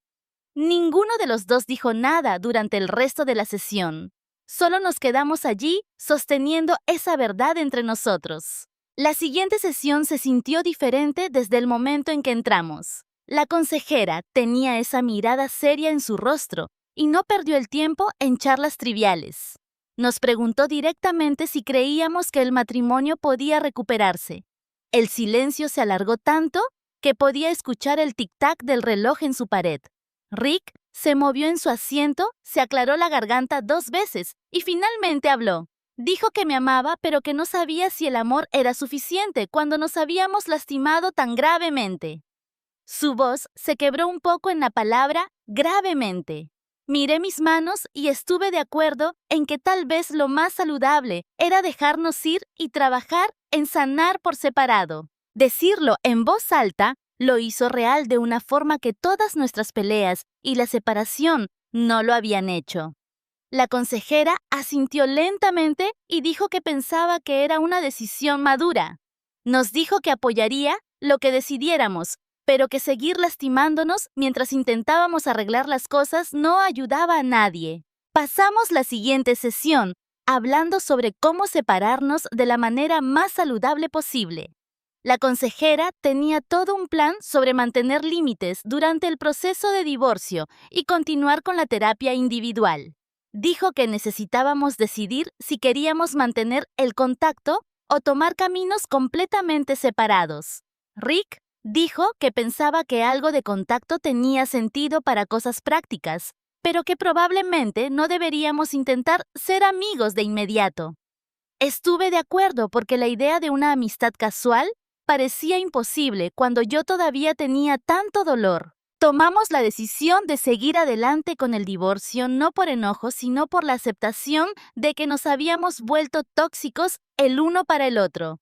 Ninguno de los dos dijo nada durante el resto de la sesión. Solo nos quedamos allí sosteniendo esa verdad entre nosotros. La siguiente sesión se sintió diferente desde el momento en que entramos. La consejera tenía esa mirada seria en su rostro y no perdió el tiempo en charlas triviales. Nos preguntó directamente si creíamos que el matrimonio podía recuperarse. El silencio se alargó tanto que podía escuchar el tic-tac del reloj en su pared. Rick se movió en su asiento, se aclaró la garganta 2 veces y finalmente habló. Dijo que me amaba, pero que no sabía si el amor era suficiente cuando nos habíamos lastimado tan gravemente. Su voz se quebró un poco en la palabra gravemente. Miré mis manos y estuve de acuerdo en que tal vez lo más saludable era dejarnos ir y trabajar en sanar por separado. Decirlo en voz alta lo hizo real de una forma que todas nuestras peleas y la separación no lo habían hecho. La consejera asintió lentamente y dijo que pensaba que era una decisión madura. Nos dijo que apoyaría lo que decidiéramos, pero que seguir lastimándonos mientras intentábamos arreglar las cosas no ayudaba a nadie. Pasamos la siguiente sesión hablando sobre cómo separarnos de la manera más saludable posible. La consejera tenía todo un plan sobre mantener límites durante el proceso de divorcio y continuar con la terapia individual. Dijo que necesitábamos decidir si queríamos mantener el contacto o tomar caminos completamente separados. Rick dijo que pensaba que algo de contacto tenía sentido para cosas prácticas, pero que probablemente no deberíamos intentar ser amigos de inmediato. Estuve de acuerdo porque la idea de una amistad casual parecía imposible cuando yo todavía tenía tanto dolor. Tomamos la decisión de seguir adelante con el divorcio no por enojo, sino por la aceptación de que nos habíamos vuelto tóxicos el uno para el otro.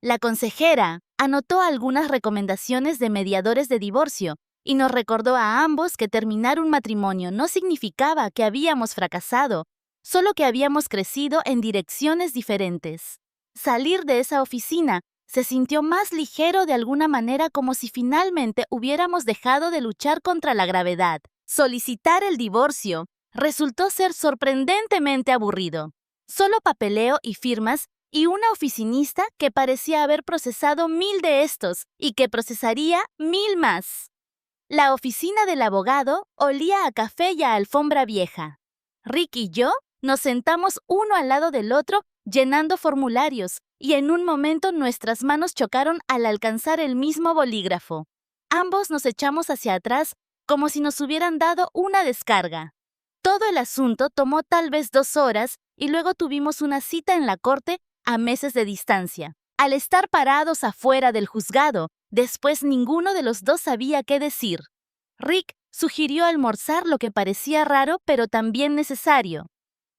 La consejera anotó algunas recomendaciones de mediadores de divorcio y nos recordó a ambos que terminar un matrimonio no significaba que habíamos fracasado, solo que habíamos crecido en direcciones diferentes. Salir de esa oficina se sintió más ligero de alguna manera, como si finalmente hubiéramos dejado de luchar contra la gravedad. Solicitar el divorcio resultó ser sorprendentemente aburrido. Solo papeleo y firmas y una oficinista que parecía haber procesado 1000 de estos y que procesaría 1000 más. La oficina del abogado olía a café y a alfombra vieja. Rick y yo nos sentamos uno al lado del otro llenando formularios y en un momento nuestras manos chocaron al alcanzar el mismo bolígrafo. Ambos nos echamos hacia atrás como si nos hubieran dado una descarga. Todo el asunto tomó tal vez 2 horas y luego tuvimos una cita en la corte a meses de distancia. Al estar parados afuera del juzgado, después ninguno de los dos sabía qué decir. Rick sugirió almorzar, lo que parecía raro pero también necesario.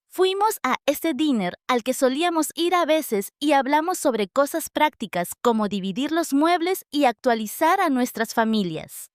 Fuimos a este dinner al que solíamos ir a veces y hablamos sobre cosas prácticas como dividir los muebles y actualizar a nuestras familias.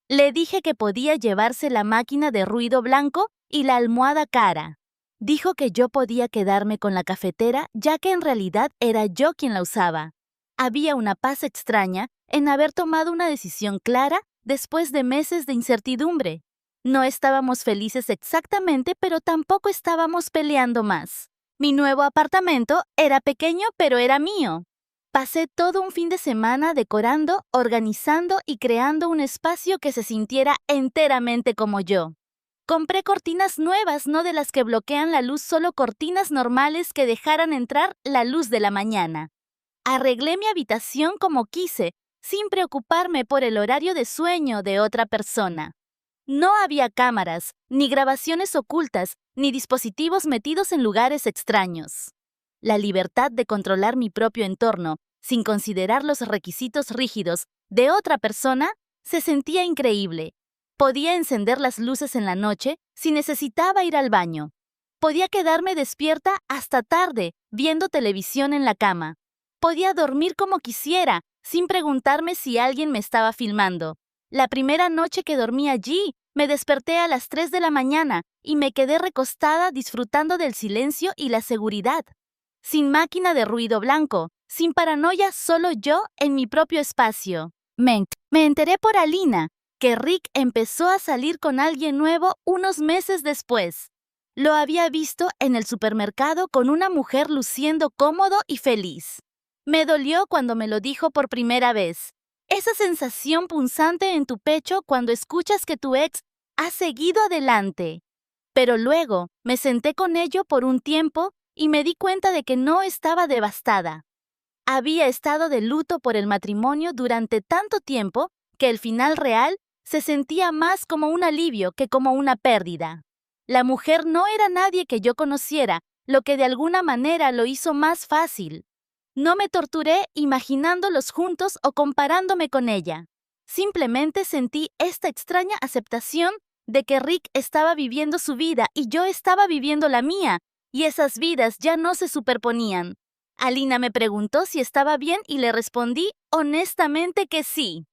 Le dije que podía llevarse la máquina de ruido blanco y la almohada cara. Dijo que yo podía quedarme con la cafetera, ya que en realidad era yo quien la usaba. Había una paz extraña en haber tomado una decisión clara después de meses de incertidumbre. No estábamos felices exactamente, pero tampoco estábamos peleando más. Mi nuevo apartamento era pequeño, pero era mío. Pasé todo un fin de semana decorando, organizando y creando un espacio que se sintiera enteramente como yo. Compré cortinas nuevas, no de las que bloquean la luz, solo cortinas normales que dejaran entrar la luz de la mañana. Arreglé mi habitación como quise, sin preocuparme por el horario de sueño de otra persona. No había cámaras, ni grabaciones ocultas, ni dispositivos metidos en lugares extraños. La libertad de controlar mi propio entorno, sin considerar los requisitos rígidos de otra persona, se sentía increíble. Podía encender las luces en la noche si necesitaba ir al baño. Podía quedarme despierta hasta tarde, viendo televisión en la cama. Podía dormir como quisiera, sin preguntarme si alguien me estaba filmando. La primera noche que dormí allí, me desperté a las 3 de la mañana y me quedé recostada disfrutando del silencio y la seguridad. Sin máquina de ruido blanco, sin paranoia, solo yo en mi propio espacio. Me enteré por Alina que Rick empezó a salir con alguien nuevo unos meses después. Lo había visto en el supermercado con una mujer luciendo cómodo y feliz. Me dolió cuando me lo dijo por primera vez. Esa sensación punzante en tu pecho cuando escuchas que tu ex ha seguido adelante. Pero luego me senté con ello por un tiempo y me di cuenta de que no estaba devastada. Había estado de luto por el matrimonio durante tanto tiempo que el final real se sentía más como un alivio que como una pérdida. La mujer no era nadie que yo conociera, lo que de alguna manera lo hizo más fácil. No me torturé imaginándolos juntos o comparándome con ella. Simplemente sentí esta extraña aceptación de que Rick estaba viviendo su vida y yo estaba viviendo la mía, y esas vidas ya no se superponían. Alina me preguntó si estaba bien y le respondí honestamente que sí.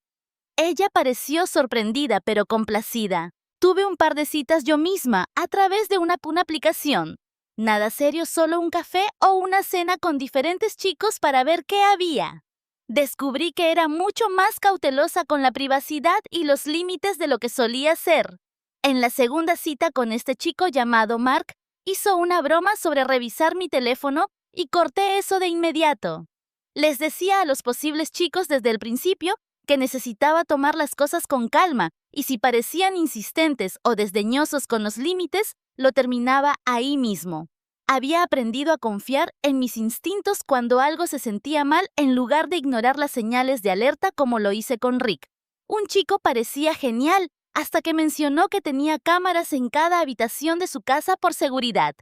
Ella pareció sorprendida pero complacida. Tuve un par de citas yo misma a través de una aplicación. Nada serio, solo un café o una cena con diferentes chicos para ver qué había. Descubrí que era mucho más cautelosa con la privacidad y los límites de lo que solía ser. En la segunda cita con este chico llamado Mark, hizo una broma sobre revisar mi teléfono y corté eso de inmediato. Les decía a los posibles chicos desde el principio que necesitaba tomar las cosas con calma y si parecían insistentes o desdeñosos con los límites, lo terminaba ahí mismo. Había aprendido a confiar en mis instintos cuando algo se sentía mal en lugar de ignorar las señales de alerta como lo hice con Rick. Un chico parecía genial hasta que mencionó que tenía cámaras en cada habitación de su casa por seguridad.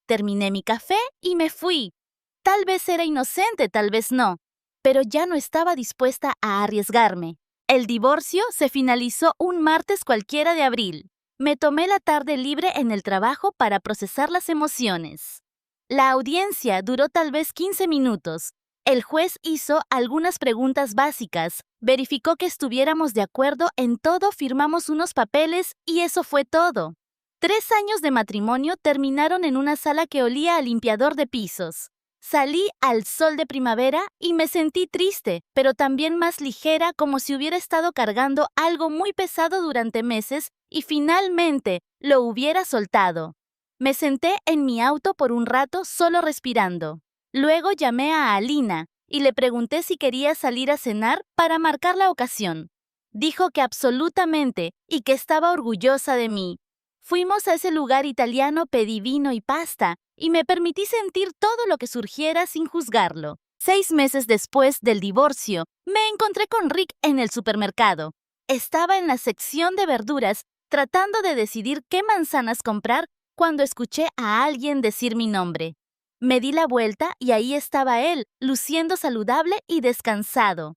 Terminé mi café y me fui. Tal vez era inocente, tal vez no, pero ya no estaba dispuesta a arriesgarme. El divorcio se finalizó un martes cualquiera de abril. Me tomé la tarde libre en el trabajo para procesar las emociones. La audiencia duró tal vez 15 minutos. El juez hizo algunas preguntas básicas, verificó que estuviéramos de acuerdo en todo, firmamos unos papeles y eso fue todo. 3 años de matrimonio terminaron en una sala que olía a limpiador de pisos. Salí al sol de primavera y me sentí triste, pero también más ligera, como si hubiera estado cargando algo muy pesado durante meses y finalmente lo hubiera soltado. Me senté en mi auto por un rato solo respirando. Luego llamé a Alina y le pregunté si quería salir a cenar para marcar la ocasión. Dijo que absolutamente y que estaba orgullosa de mí. Fuimos a ese lugar italiano, pedí vino y pasta y me permití sentir todo lo que surgiera sin juzgarlo. 6 meses después del divorcio, me encontré con Rick en el supermercado. Estaba en la sección de verduras tratando de decidir qué manzanas comprar cuando escuché a alguien decir mi nombre. Me di la vuelta y ahí estaba él, luciendo saludable y descansado.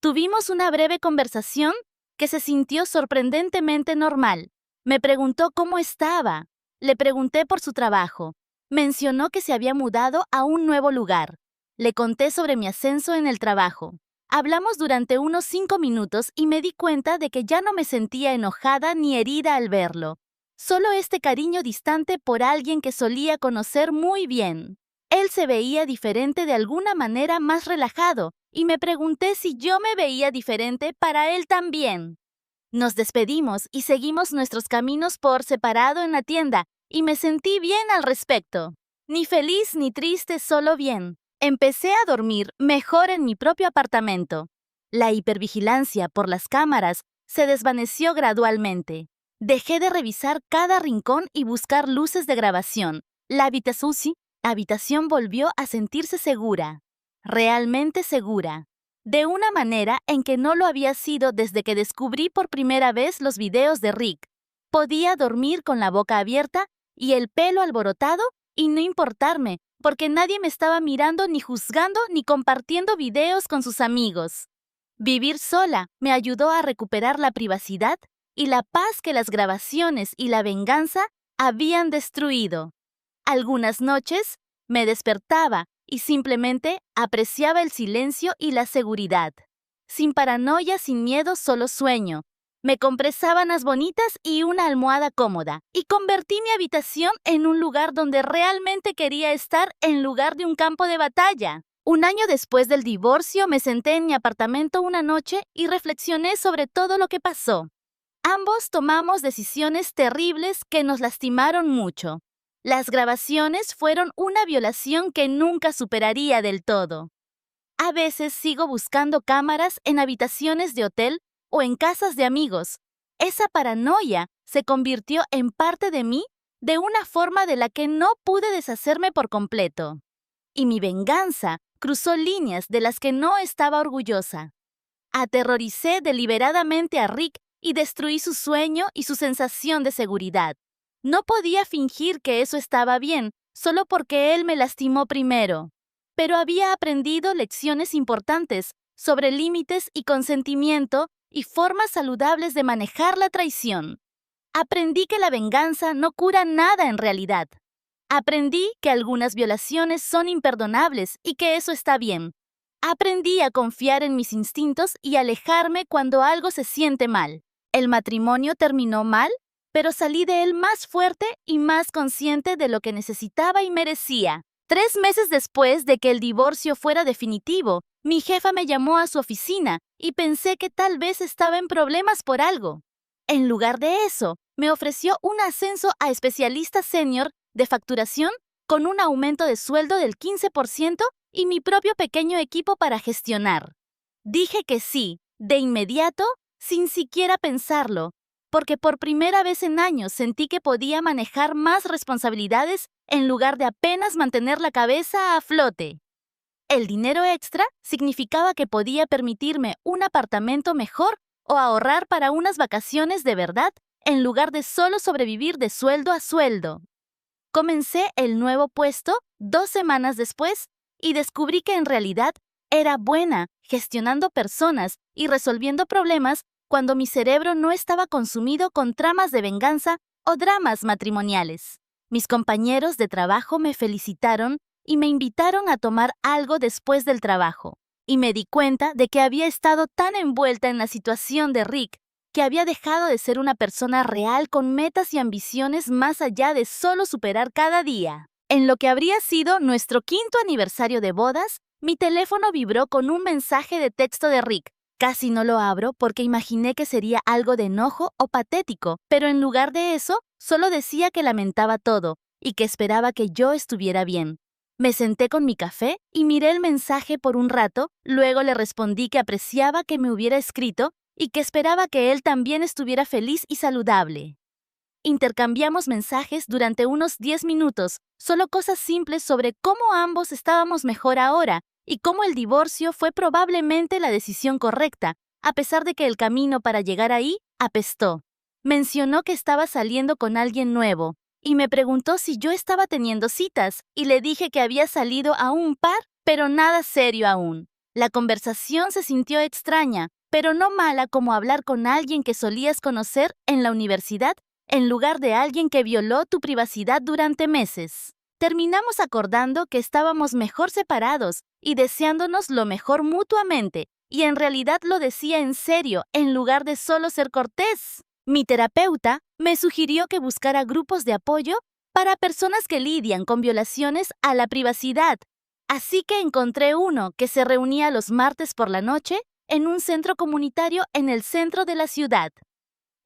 Tuvimos una breve conversación que se sintió sorprendentemente normal. Me preguntó cómo estaba. Le pregunté por su trabajo. Mencionó que se había mudado a un nuevo lugar. Le conté sobre mi ascenso en el trabajo. Hablamos durante unos 5 minutos y me di cuenta de que ya no me sentía enojada ni herida al verlo. Solo este cariño distante por alguien que solía conocer muy bien. Él se veía diferente, de alguna manera más relajado, y me pregunté si yo me veía diferente para él también. Nos despedimos y seguimos nuestros caminos por separado en la tienda, y me sentí bien al respecto. Ni feliz ni triste, solo bien. Empecé a dormir mejor en mi propio apartamento. La hipervigilancia por las cámaras se desvaneció gradualmente. Dejé de revisar cada rincón y buscar luces de grabación. La habitación volvió a sentirse segura, realmente segura, de una manera en que no lo había sido desde que descubrí por primera vez los videos de Rick. Podía dormir con la boca abierta y el pelo alborotado y no importarme, porque nadie me estaba mirando ni juzgando ni compartiendo videos con sus amigos. Vivir sola me ayudó a recuperar la privacidad y la paz que las grabaciones y la venganza habían destruido. Algunas noches me despertaba y simplemente apreciaba el silencio y la seguridad. Sin paranoia, sin miedo, solo sueño. Me compré sábanas bonitas y una almohada cómoda, y convertí mi habitación en un lugar donde realmente quería estar en lugar de un campo de batalla. Un año después del divorcio, me senté en mi apartamento una noche y reflexioné sobre todo lo que pasó. Ambos tomamos decisiones terribles que nos lastimaron mucho. Las grabaciones fueron una violación que nunca superaría del todo. A veces sigo buscando cámaras en habitaciones de hotel o en casas de amigos. Esa paranoia se convirtió en parte de mí de una forma de la que no pude deshacerme por completo. Y mi venganza cruzó líneas de las que no estaba orgullosa. Aterroricé deliberadamente a Rick y destruí su sueño y su sensación de seguridad. No podía fingir que eso estaba bien, solo porque él me lastimó primero. Pero había aprendido lecciones importantes sobre límites y consentimiento y formas saludables de manejar la traición. Aprendí que la venganza no cura nada en realidad. Aprendí que algunas violaciones son imperdonables y que eso está bien. Aprendí a confiar en mis instintos y alejarme cuando algo se siente mal. El matrimonio terminó mal, pero salí de él más fuerte y más consciente de lo que necesitaba y merecía. 3 meses después de que el divorcio fuera definitivo, mi jefa me llamó a su oficina y pensé que tal vez estaba en problemas por algo. En lugar de eso, me ofreció un ascenso a especialista senior de facturación con un aumento de sueldo del 15% y mi propio pequeño equipo para gestionar. Dije que sí, de inmediato, sin siquiera pensarlo. porque por primera vez en años sentí que podía manejar más responsabilidades en lugar de apenas mantener la cabeza a flote. El dinero extra significaba que podía permitirme un apartamento mejor o ahorrar para unas vacaciones de verdad en lugar de solo sobrevivir de sueldo a sueldo. Comencé el nuevo puesto 2 semanas después y descubrí que en realidad era buena gestionando personas y resolviendo problemas cuando mi cerebro no estaba consumido con tramas de venganza o dramas matrimoniales. Mis compañeros de trabajo me felicitaron y me invitaron a tomar algo después del trabajo, y me di cuenta de que había estado tan envuelta en la situación de Rick que había dejado de ser una persona real con metas y ambiciones más allá de solo superar cada día. En lo que habría sido nuestro 5º aniversario de bodas, mi teléfono vibró con un mensaje de texto de Rick. Casi no lo abro porque imaginé que sería algo de enojo o patético, pero en lugar de eso, solo decía que lamentaba todo y que esperaba que yo estuviera bien. Me senté con mi café y miré el mensaje por un rato, luego le respondí que apreciaba que me hubiera escrito y que esperaba que él también estuviera feliz y saludable. Intercambiamos mensajes durante unos 10 minutos, solo cosas simples sobre cómo ambos estábamos mejor ahora y cómo el divorcio fue probablemente la decisión correcta, a pesar de que el camino para llegar ahí apestó. Mencionó que estaba saliendo con alguien nuevo y me preguntó si yo estaba teniendo citas y le dije que había salido a un par, pero nada serio aún. La conversación se sintió extraña, pero no mala como hablar con alguien que solías conocer en la universidad en lugar de alguien que violó tu privacidad durante meses. Terminamos acordando que estábamos mejor separados y deseándonos lo mejor mutuamente, y en realidad lo decía en serio en lugar de solo ser cortés. Mi terapeuta me sugirió que buscara grupos de apoyo para personas que lidian con violaciones a la privacidad, así que encontré uno que se reunía los martes por la noche en un centro comunitario en el centro de la ciudad.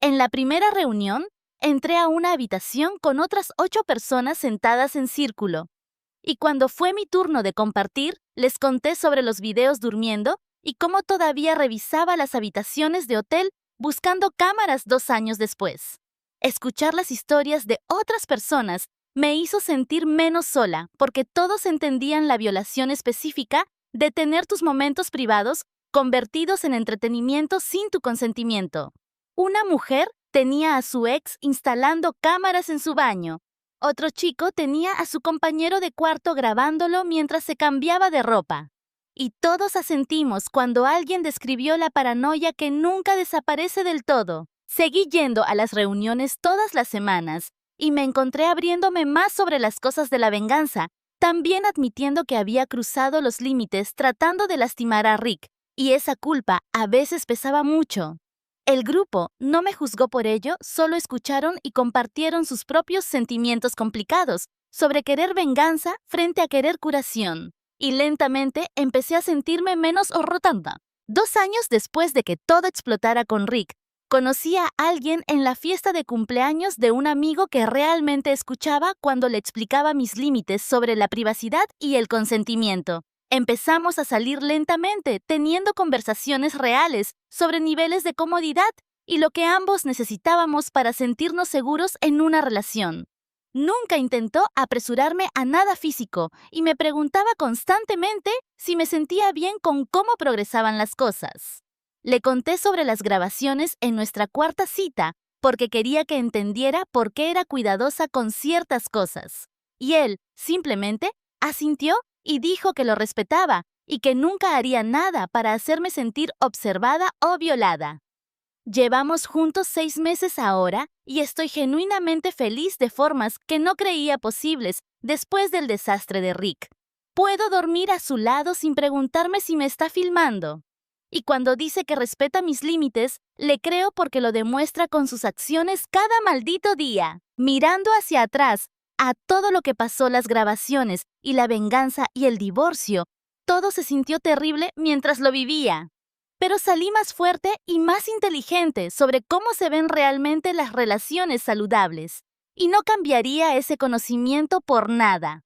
En la primera reunión, entré a una habitación con otras 8 personas sentadas en círculo, y cuando fue mi turno de compartir, les conté sobre los videos durmiendo y cómo todavía revisaba las habitaciones de hotel buscando cámaras 2 años después. Escuchar las historias de otras personas me hizo sentir menos sola, porque todos entendían la violación específica de tener tus momentos privados convertidos en entretenimiento sin tu consentimiento. Una mujer tenía a su ex instalando cámaras en su baño. Otro chico tenía a su compañero de cuarto grabándolo mientras se cambiaba de ropa. Y todos asentimos cuando alguien describió la paranoia que nunca desaparece del todo. Seguí yendo a las reuniones todas las semanas y me encontré abriéndome más sobre las cosas de la venganza, también admitiendo que había cruzado los límites tratando de lastimar a Rick, y esa culpa a veces pesaba mucho. El grupo no me juzgó por ello, solo escucharon y compartieron sus propios sentimientos complicados sobre querer venganza frente a querer curación. Y lentamente empecé a sentirme menos horrotanda. 2 años después de que todo explotara con Rick, conocí a alguien en la fiesta de cumpleaños de un amigo que realmente escuchaba cuando le explicaba mis límites sobre la privacidad y el consentimiento. Empezamos a salir lentamente, teniendo conversaciones reales sobre niveles de comodidad y lo que ambos necesitábamos para sentirnos seguros en una relación. Nunca intentó apresurarme a nada físico y me preguntaba constantemente si me sentía bien con cómo progresaban las cosas. Le conté sobre las grabaciones en nuestra 4ª cita porque quería que entendiera por qué era cuidadosa con ciertas cosas. Y él simplemente asintió y dijo que lo respetaba y que nunca haría nada para hacerme sentir observada o violada. Llevamos juntos 6 meses ahora y estoy genuinamente feliz de formas que no creía posibles después del desastre de Rick. Puedo dormir a su lado sin preguntarme si me está filmando. Y cuando dice que respeta mis límites, le creo porque lo demuestra con sus acciones cada maldito día. Mirando hacia atrás, a todo lo que pasó, las grabaciones y la venganza y el divorcio, todo se sintió terrible mientras lo vivía. Pero salí más fuerte y más inteligente sobre cómo se ven realmente las relaciones saludables. Y no cambiaría ese conocimiento por nada.